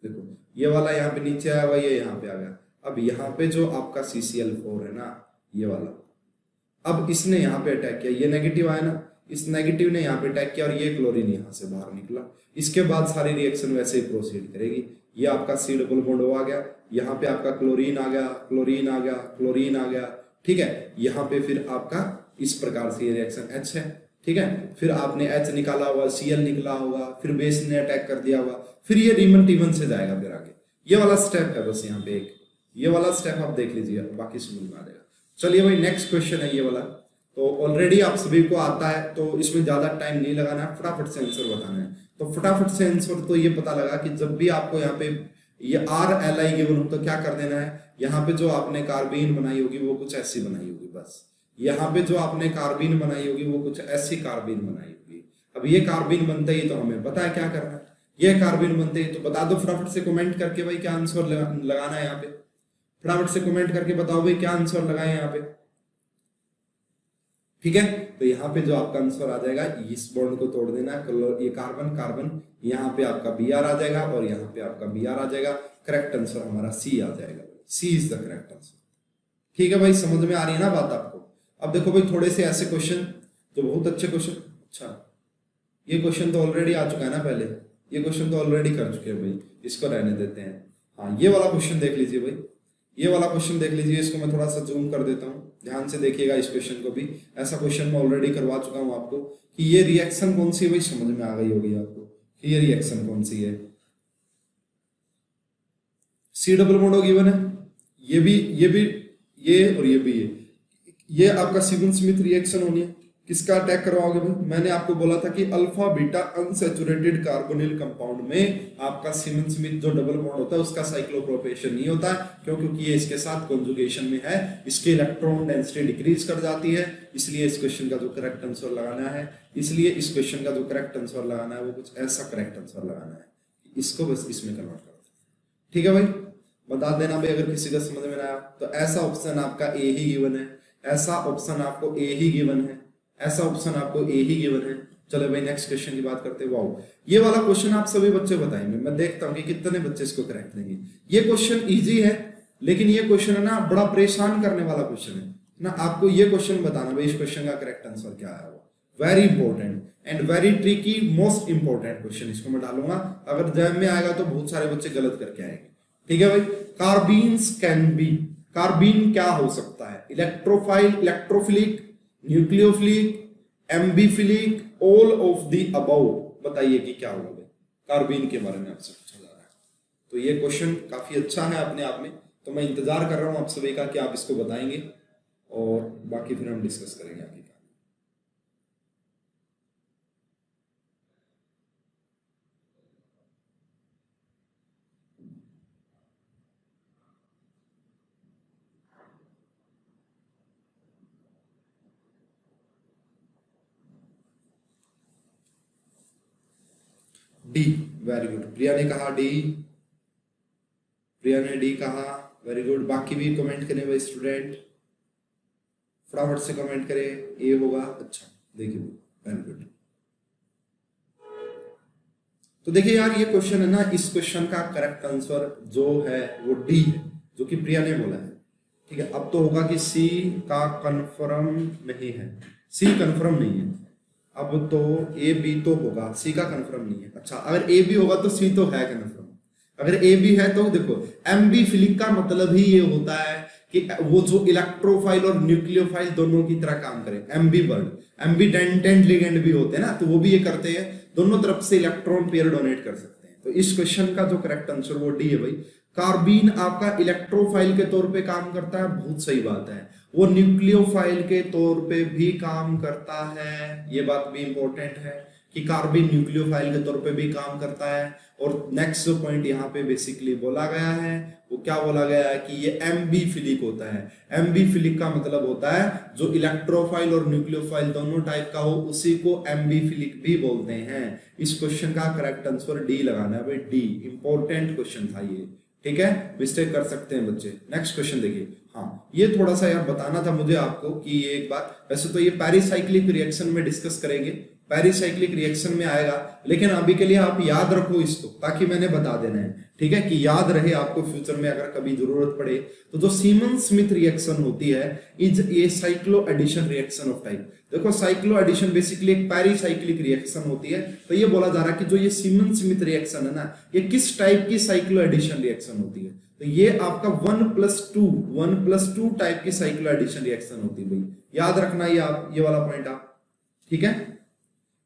Speaker 2: देखो ये वाला यहाँ पे नीचे आया हुआ, ये यहाँ पे आ गया। अब यहाँ पे जो आपका CCl4 है ना, ये वाला, अब इसने यहाँ पे अटैक किया, ये नेगेटिव आया ना, इस नेगेटिव ने यहाँ पे अटैक किया और ये क्लोरीन यहाँ से बाहर निकला। इसके बाद सारी रिएक्शन वैसे ही प्रोसीड करेगी। ये आपका C डबल बॉन्ड आ गया, यहाँ पे आपका क्लोरीन आ गया, क्लोरीन आ गया, क्लोरीन आ गया। ठीक है, यहाँ पे फिर आपका इस प्रकार से ये रिएक्शन H है। ठीक है, फिर आपने H निकाला होगा, Cl निकला होगा, फिर बेस ने अटैक कर दिया होगा, फिर ये रीमन टीमन से जाएगा फिर आगे। ये वाला स्टेप है बस यहाँ पे एक, ये वाला स्टेप आप देख लीजिए, बाकी समझ में आ जाएगा। चलिए भाई नेक्स्ट क्वेश्चन है ये वाला, तो ऑलरेडी आप सभी को आता है, तो इसमें ज्यादा टाइम नहीं लगाना है, फटाफट से आंसर बताना है। तो फटाफट से आंसर तो ये पता लगा कि जब भी आपको यहाँ पे ये RLi गिवन हो तो क्या कर देना है, यहाँ पे जो आपने कार्बीन बनाई होगी वो कुछ ऐसी बनाई होगी बस। यहाँ पे जो आपने कार्बीन बनाई होगी वो कुछ ऐसी कार्बीन बनाई होगी। अब ये कार्बीन बनते ही तो हमें पता है क्या करना है, ये कार्बीन बनते ही तो बता दो फटाफट से कमेंट करके भाई क्या आंसर लगाना है यहाँ पे। फटाफट से कमेंट करके बताओ भाई क्या आंसर लगाए यहाँ पे। ठीक है, तो यहाँ पे जो आपका आंसर आ जाएगा, इस बॉन्ड को तोड़ देना, ये कार्बन कार्बन, यहाँ पे आपका Br आ जाएगा और यहाँ पे आपका Br आ जाएगा। करेक्ट आंसर हमारा C आ जाएगा, C is the correct answer. ठीक है भाई, समझ में आ रही है ना बात आपको? अब देखो भाई थोड़े से ऐसे क्वेश्चन जो बहुत अच्छे क्वेश्चन, अच्छा ये क्वेश्चन तो ऑलरेडी आ चुका है ना पहले, ये क्वेश्चन तो ऑलरेडी कर चुके हैं भाई, इसको रहने देते हैं। हाँ ये वाला क्वेश्चन देख लीजिए भाई, ये वाला क्वेश्चन देख लीजिए, इसको मैं थोड़ा सा जूम कर देता हूँ, ध्यान से देखिएगा इस क्वेश्चन को भी। ऐसा क्वेश्चन मैं ऑलरेडी करवा चुका हूँ आपको कि ये रिएक्शन कौन सी है भाई, समझ में आ गई होगी आपको कि ये रिएक्शन कौन सी है। C डबल बॉन्ड गिवन है, ये भी ये और ये भी ये आपका स्टीवन स्मिथ रिएक्शन होनी है। किसका अटैक करवाओगे भाई? मैंने आपको बोला था कि alpha beta unsaturated carbonyl compound में आपका स्टीवन स्मिथ जो डबल बॉन्ड होता है उसका साइक्लोप्रोपेशन नहीं होता है, क्योंकि ये इसके साथ कॉन्जुगेशन में है, इसके इलेक्ट्रॉन डेंसिटी डिक्रीज कर जाती है। इसलिए इस क्वेश्चन का जो करेक्ट आंसर लगाना है, इसलिए इस क्वेश्चन का जो करेक्ट आंसर लगाना है वो कुछ ऐसा करेक्ट आंसर लगाना है, इसको बस इसमें कन्वर्ट कर दो। ठीक है भाई, बता देना भाई अगर किसी का समझ में ना आया तो। ऐसा ऑप्शन आपका ए ही गिवन है, ऐसा ऑप्शन आपको ए ही गिवन है, ऐसा ऑप्शन आपको ए ही गिवन है। चलो भाई नेक्स्ट क्वेश्चन की बात करते हैं। वाओ, ये वाला क्वेश्चन आप सभी बच्चे बताएंगे, मैं देखता हूँ कि कितने बच्चे इसको करेक्ट देंगे। ये क्वेश्चन इजी है, लेकिन ये क्वेश्चन है ना बड़ा परेशान करने वाला क्वेश्चन है ना। आपको ये क्वेश्चन बताना भाई, इस क्वेश्चन का करेक्ट आंसर क्या आया हुआ। Very important and very tricky, most important question इसको मैं डालूंगा। अगर जैम में आएगा तो बहुत सारे बच्चे गलत करके आएंगे। ठीक है भाई, कार्बीन्स कैन बी, कार्बीन क्या हो सकता है? Electrophile, electrophilic, nucleophilic, ambiphilic, all of the above. बताइए कि क्या होगा भाई कार्बीन के बारे में आपसे पूछा जा रहा है। तो ये क्वेश्चन काफी अच्छा है अपने आप में, तो मैं इंतजार कर रहा हूं आप सभी का कि आप इसको बताएंगे और बाकी फिर हम डिस्कस करेंगे आगे। D, very good. प्रिया ने कहा डी, प्रिया ने डी कहा, वेरी गुड। बाकी भी कमेंट करें भाई स्टूडेंट, फटाफट से कमेंट करें। ए होगा, अच्छा देखिए वेरी गुड। तो देखिए यार ये क्वेश्चन है ना, इस क्वेश्चन का करेक्ट आंसर जो है वो डी है, जो कि प्रिया ने बोला है। ठीक है, अब तो होगा कि सी का कंफर्म नहीं है, सी कंफर्म नहीं है। अब तो ए बी तो होगा, सी का कंफर्म नहीं है। अच्छा, अगर ए बी होगा तो सी तो है कंफर्म। अगर ए बी है तो देखो एम्बीफिलिक का मतलब ही ये होता है कि वो जो इलेक्ट्रोफाइल और न्यूक्लियोफाइल दोनों की तरह काम करे। एम्बीवर्ड, एम्बीडेंटेंट लिगेंड भी होते हैं ना, तो वो भी ये करते हैं, दोनों तरफ से इलेक्ट्रॉन पेयर डोनेट कर सकते हैं। तो इस क्वेश्चन का जो करेक्ट आंसर वो डी है भाई। कार्बीन आपका इलेक्ट्रोफाइल के तौर पे काम करता है, बहुत सही बात है। वो न्यूक्लियोफाइल के तौर पे भी काम करता है, ये बात भी इंपॉर्टेंट है कि कार्बन न्यूक्लियोफाइल के तौर पे भी काम करता है। और नेक्स्ट जो पॉइंट यहाँ पे बेसिकली बोला गया है वो क्या बोला गया है कि ये एम्बीफिलिक होता है। एम्बीफिलिक का मतलब होता है जो इलेक्ट्रोफाइल और न्यूक्लियोफाइल दोनों टाइप का हो उसी को एम्बीफिलिक भी बोलते हैं। इस क्वेश्चन का करेक्ट आंसर डी लगाना है भाई, डी। इंपॉर्टेंट क्वेश्चन था ये, ठीक है, मिस्टेक कर सकते हैं बच्चे। नेक्स्ट क्वेश्चन देखिए। हाँ, ये थोड़ा सा यार बताना था मुझे आपको कि ये एक बात, वैसे तो ये पेरिसाइक्लिक रिएक्शन में डिस्कस करेंगे, पेरिसाइक्लिक रिएक्शन में आएगा, लेकिन अभी के लिए आप याद रखो इसको ताकि मैंने बता देना है, ठीक है, कि याद रहे आपको फ्यूचर में अगर कभी जरूरत पड़े। तो जो सीमन स्मिथ रिएक्शन होती है ये cycloaddition reaction of type. देखो साइक्लो एडिशन बेसिकली एक पेरिसाइक्लिक रिएक्शन होती है। तो ये बोला जा रहा है कि जो ये सीमन स्मिथ रिएक्शन है ना, ये किस टाइप की साइक्लो एडिशन रिएक्शन होती है। तो ये आपका 1+2 टाइप की साइक्लो एडिशन रिएक्शन होती है भाई, याद रखना ये आप, ये वाला पॉइंट आप, ठीक है,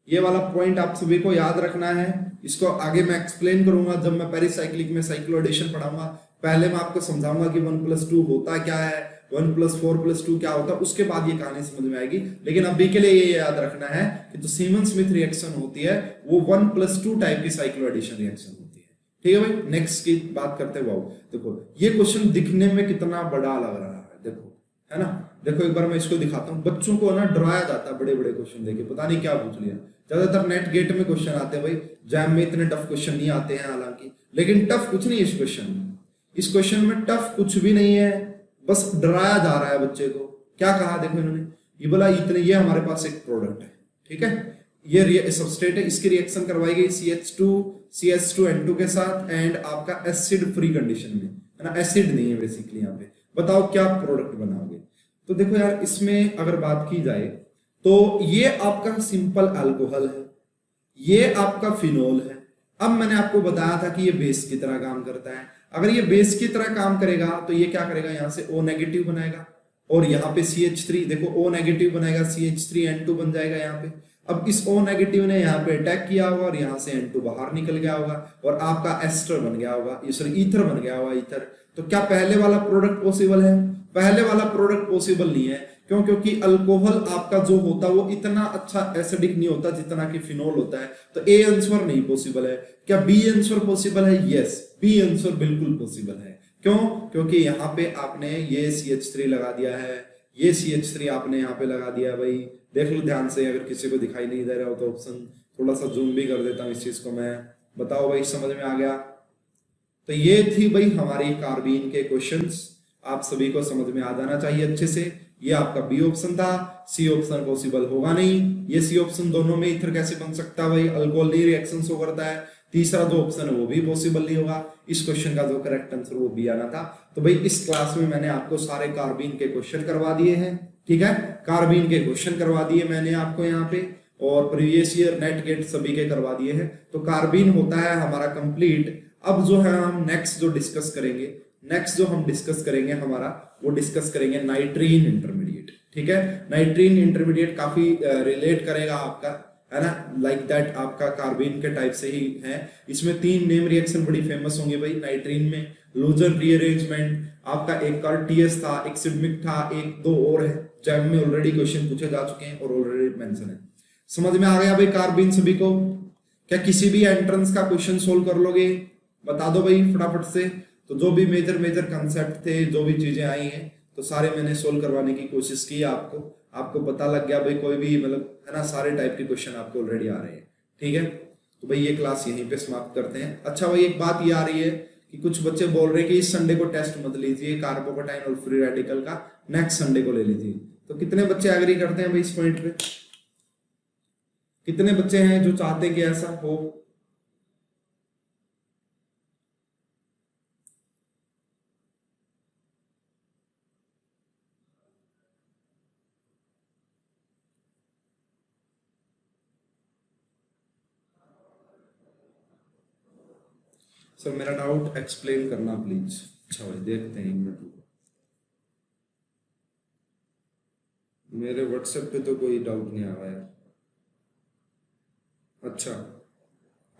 Speaker 2: ये वाला पॉइंट आप सभी को याद रखना है। इसको आगे मैं एक्सप्लेन करूंगा जब मैं पेरिसाइक्लिक में साइक्लो एडिशन पढ़ाऊंगा। पहले मैं आपको समझाऊंगा कि 1+2 होता क्या है, 1+4+2 क्या होता है, उसके बाद ये कहानी समझ में आएगी। लेकिन अभी के लिए ये याद रखना है कि जो सीमन स्मिथ रिएक्शन होती है वो 1+2 टाइप की साइक्लो एडिशन रिएक्शन होती है, ठीक है भाई। नेक्स्ट की बात करते हैं। वाओ, देखो ये क्वेश्चन दिखने में कितना बड़ा लग रहा है, देखो, है ना। देखो एक बार मैं इसको दिखाता हूँ। बच्चों को ना डराया जाता है बड़े बड़े क्वेश्चन देके, पता नहीं क्या पूछ लिया। ज्यादातर नेट गेट में क्वेश्चन आते हैं भाई, जैम में इतने टफ क्वेश्चन नहीं आते हैं हालांकि, लेकिन टफ कुछ नहीं है इस क्वेश्चन में। इस क्वेश्चन में टफ कुछ भी नहीं है, बस डराया जा रहा है बच्चे को। क्या कहा देखो इन्होंने, ये बोला इतने, ये हमारे पास एक प्रोडक्ट है, ठीक है, ये सबस्ट्रेट है, इसकी रिएक्शन करवाई गई CH2N2 के साथ एंड आपका एसिड फ्री कंडीशन में, है ना, एसिड नहीं है बेसिकली यहाँ पे। बताओ क्या प्रोडक्ट बनाओगे। तो देखो यार इसमें अगर बात की जाए तो ये आपका सिंपल अल्कोहल है, ये आपका फिनोल है। अब मैंने आपको बताया था कि ये बेस की तरह काम करता है। अगर ये बेस की तरह काम करेगा तो ये क्या करेगा, यहां से O नेगेटिव बनाएगा और यहाँ पे CH3, देखो O नेगेटिव बनाएगा, CH3N2 बन जाएगा यहाँ पे। अब इस O नेगेटिव ने यहाँ पे अटैक किया होगा और यहाँ से N2 बाहर निकल गया होगा और आपका एस्टर बन गया होगा, सॉरी ईथर बन गया होगा, ईथर। तो क्या पहले वाला प्रोडक्ट पॉसिबल है? पहले वाला प्रोडक्ट पॉसिबल नहीं है। क्यों? क्योंकि अल्कोहल आपका जो होता है वो इतना अच्छा एसिडिक नहीं होता जितना कि फिनोल होता है। तो ए आंसर नहीं पॉसिबल है। क्या बी आंसर पॉसिबल है? यस, बी आंसर बिल्कुल पॉसिबल है। क्यों? क्योंकि यहाँ पे आपने ये CH3 लगा दिया है, ये CH3 आपने यहाँ पे लगा दिया भाई। देख लो ध्यान से, अगर किसी को दिखाई नहीं दे रहा हो तो ऑप्शन थोड़ा सा जूम भी कर देता हूँ इस चीज को मैं। बताओ भाई समझ में आ गया? तो ये थी भाई हमारी कार्बीन के क्वेश्चंस, आप सभी को समझ में आ जाना चाहिए अच्छे से। ये आपका बी ऑप्शन था, सी ऑप्शन पॉसिबल होगा नहीं। ये सी ऑप्शन दोनों में ईथर कैसे बन सकता है भाई, अल्कोहल नहीं रिएक्शन शो करता है। तीसरा जो ऑप्शन है वो भी पॉसिबल नहीं होगा। इस क्वेश्चन का जो करेक्ट आंसर वो बी आना था। तो भाई इस क्लास में मैंने आपको सारे कार्बीन के क्वेश्चन करवा दिए हैं, ठीक है, कार्बीन के क्वेश्चन करवा दिए मैंने आपको यहाँ पे, और प्रीवियस ईयर नेट गेट सभी के करवा दिए हैं। तो कार्बीन होता है हमारा कंप्लीट। अब जो है हम नेक्स्ट जो डिस्कस करेंगे हमारा वो डिस्कस करेंगे नाइट्रीन इंटरमीडिएट, ठीक है। नाइट्रीन इंटरमीडिएट काफी रिलेट करेगा आपका, है ना, लाइक दैट आपका कार्बीन के टाइप से ही है। इसमें 3 नेम रिएक्शन बड़ी फेमस होंगे भाई नाइट्रीन में। लूजन रीअरेंजमेंट आपका, एक TS था, एक सिडमिक था, एक 2 और है, जैम में ऑलरेडी क्वेश्चन पूछे जा चुके हैं और ऑलरेडी मेंशन है। समझ में आ गया भाई कार्बीन सभी को? क्या किसी भी एंट्रेंस का क्वेश्चन सोल्व कर लोगे? बता दो भाई फटाफट से। तो जो भी मेजर कंसेप्ट थे, जो भी चीजें आई हैं, तो सारे मैंने सोल्व करवाने की कोशिश की। आपको पता लग गया भाई, कोई भी मतलब, है ना, सारे टाइप के क्वेश्चन आपको ऑलरेडी आ रहे हैं, ठीक है। तो भाई ये क्लास यहीं पे समाप्त करते हैं। अच्छा भाई एक बात ये आ रही है कि कुछ बच्चे बोल रहे हैं कि इस संडे को टेस्ट मत लीजिए कार्बोकेटाइन और फ्री रेडिकल का, नेक्स्ट संडे को ले लीजिए। तो कितने बच्चे एग्री करते हैं भाई इस पॉइंट पे? कितने बच्चे हैं जो चाहते हैं कि ऐसा हो? सर मेरा डाउट एक्सप्लेन करना प्लीज। अच्छा भाई देखते हैं 1 मिनट। मेरे व्हाट्सएप पे तो कोई डाउट नहीं आ रहा है। अच्छा,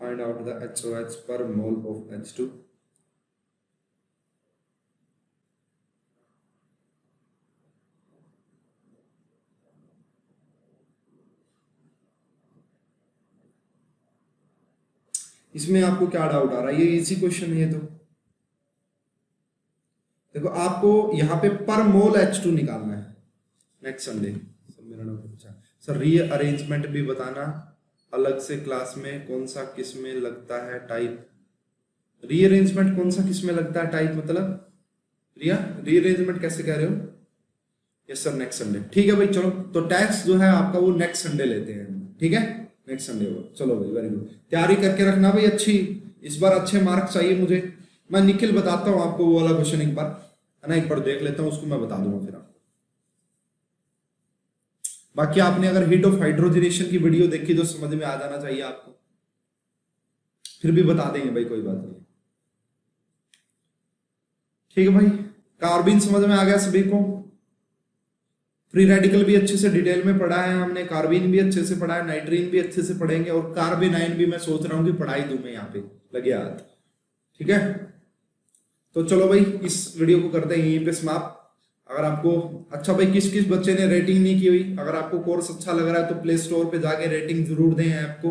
Speaker 2: फाइंड आउट द HOH पर मोल ऑफ H2। इसमें आपको क्या डाउट आ रहा है? ये इजी क्वेश्चन है। तो देखो आपको यहाँ पे पर मोल H2 निकालना है नेक्स्ट संडे। सब मेरा डाउट पूछा सर, रीअरेंजमेंट भी बताना अलग से क्लास में, कौन सा किस में लगता है टाइप। रीअरेंजमेंट कौन सा किस में लगता है टाइप, मतलब रिया रीअरेंजमेंट कैसे कह रहे हो? Yes sir next Sunday. ठीक है भाई, चलो तो टैक्स जो है आपका वो नेक्स्ट संडे लेते हैं, ठीक है नेक्स्ट संडे वो। चलो भाई वेरी गुड, तैयारी करके रखना भाई अच्छी, इस बार अच्छे मार्क्स चाहिए मुझे। मैं निखिल बताता हूँ आपको वो वाला क्वेश्चन एक बार, है ना, एक बार देख लेता हूँ उसको, मैं बता दूंगा फिर आपको। बाकी आपने अगर हीट ऑफ हाइड्रोजनेशन की वीडियो देखी तो समझ में आ जाना चाहिए आपको, फिर भी बता देंगे भाई, कोई बात नहीं। ठीक है भाई, कार्बिन समझ में आ गया सभी को? फ्री रेडिकल भी अच्छे से डिटेल में पढ़ा है हमने, कार्बिन भी अच्छे से पढ़ा है, नाइट्रीन भी अच्छे से पढ़ेंगे, और कार्बेनाइन भी मैं सोच रहा हूँ कि पढ़ाई दूं मैं यहाँ पे लगे हाथ। ठीक है, तो चलो भाई इस वीडियो को करते हैं यहीं पे समाप्त। अगर आपको अच्छा भाई, किस किस बच्चे ने रेटिंग नहीं की हुई, अगर आपको कोर्स अच्छा लग रहा है तो प्ले स्टोर पे जाके रेटिंग जरूर दें ऐप को,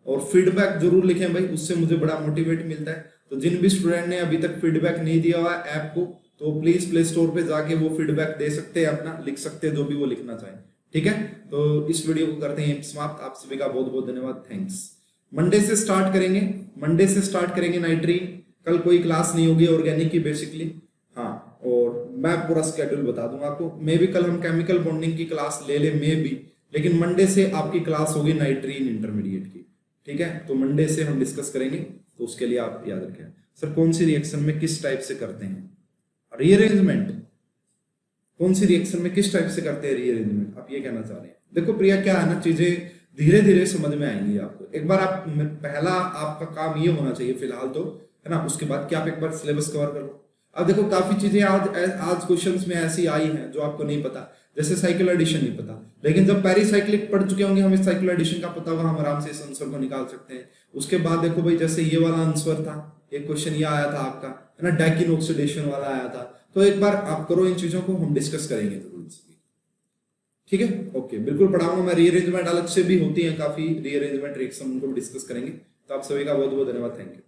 Speaker 2: और फीडबैक जरूर लिखें भाई, उससे मुझे बड़ा मोटिवेट मिलता है। तो जिन भी स्टूडेंट ने अभी तक फीडबैक नहीं दिया हुआ ऐप को, तो प्लीज प्ले स्टोर पे जाके वो फीडबैक दे सकते हैं, अपना लिख सकते हैं जो भी वो लिखना चाहें। ठीक है, तो इस वीडियो को करते हैं समाप्त। आप सभी का बहुत बहुत धन्यवाद, थैंक्स। मंडे से स्टार्ट करेंगे, मंडे से स्टार्ट करेंगे नाइट्रीन। कल कोई क्लास नहीं होगी ऑर्गेनिक की बेसिकली, हाँ, और मैं पूरा स्केड्यूल बता दूंगा आपको। मे भी कल हम केमिकल बॉन्डिंग की क्लास ले ले, मे भी, लेकिन मंडे से आपकी क्लास होगी नाइट्रीन इंटरमीडिएट की। ठीक है, तो मंडे से हम डिस्कस करेंगे, तो उसके लिए आप याद रखें। सर कौन सी रिएक्शन में किस टाइप से करते हैं रीअरेंजमेंट, कौन सी रिएक्शन में किस टाइप से करते हैं रीअरेंजमेंट, आप ये कहना चाह रहे हैं? देखो प्रिया, क्या है ना, चीजें धीरे धीरे समझ में आएंगी आपको। एक बार आप, पहला आपका काम ये होना चाहिए फिलहाल तो, है ना, उसके बाद क्या आप एक बार सिलेबस कवर करो। अब देखो काफी चीजें आज क्वेश्चंस में ऐसी आई हैं जो आपको नहीं पता, जैसे साइकिल एडिशन नहीं पता, लेकिन जब पेरीसाइक्लिक पढ़ चुके होंगे, हमें साइकिल एडिशन का पता होगा, हम आराम से इस आंसर को निकाल सकते हैं। उसके बाद देखो भाई, जैसे ये वाला आंसर था, एक क्वेश्चन ये आया था आपका, है ना, डैकिन ऑक्सीडेशन वाला आया था। तो एक बार आप करो इन चीजों को, हम डिस्कस करेंगे जरूर। ठीक है, ओके, बिल्कुल पढ़ाऊंगा मैं। रीअरेंजमेंट अलग से भी होती है काफी, रीअरेंजमेंट रिएक्शन, उनको भी डिस्कस करेंगे। तो आप सभी का बहुत बहुत धन्यवाद, थैंक यू।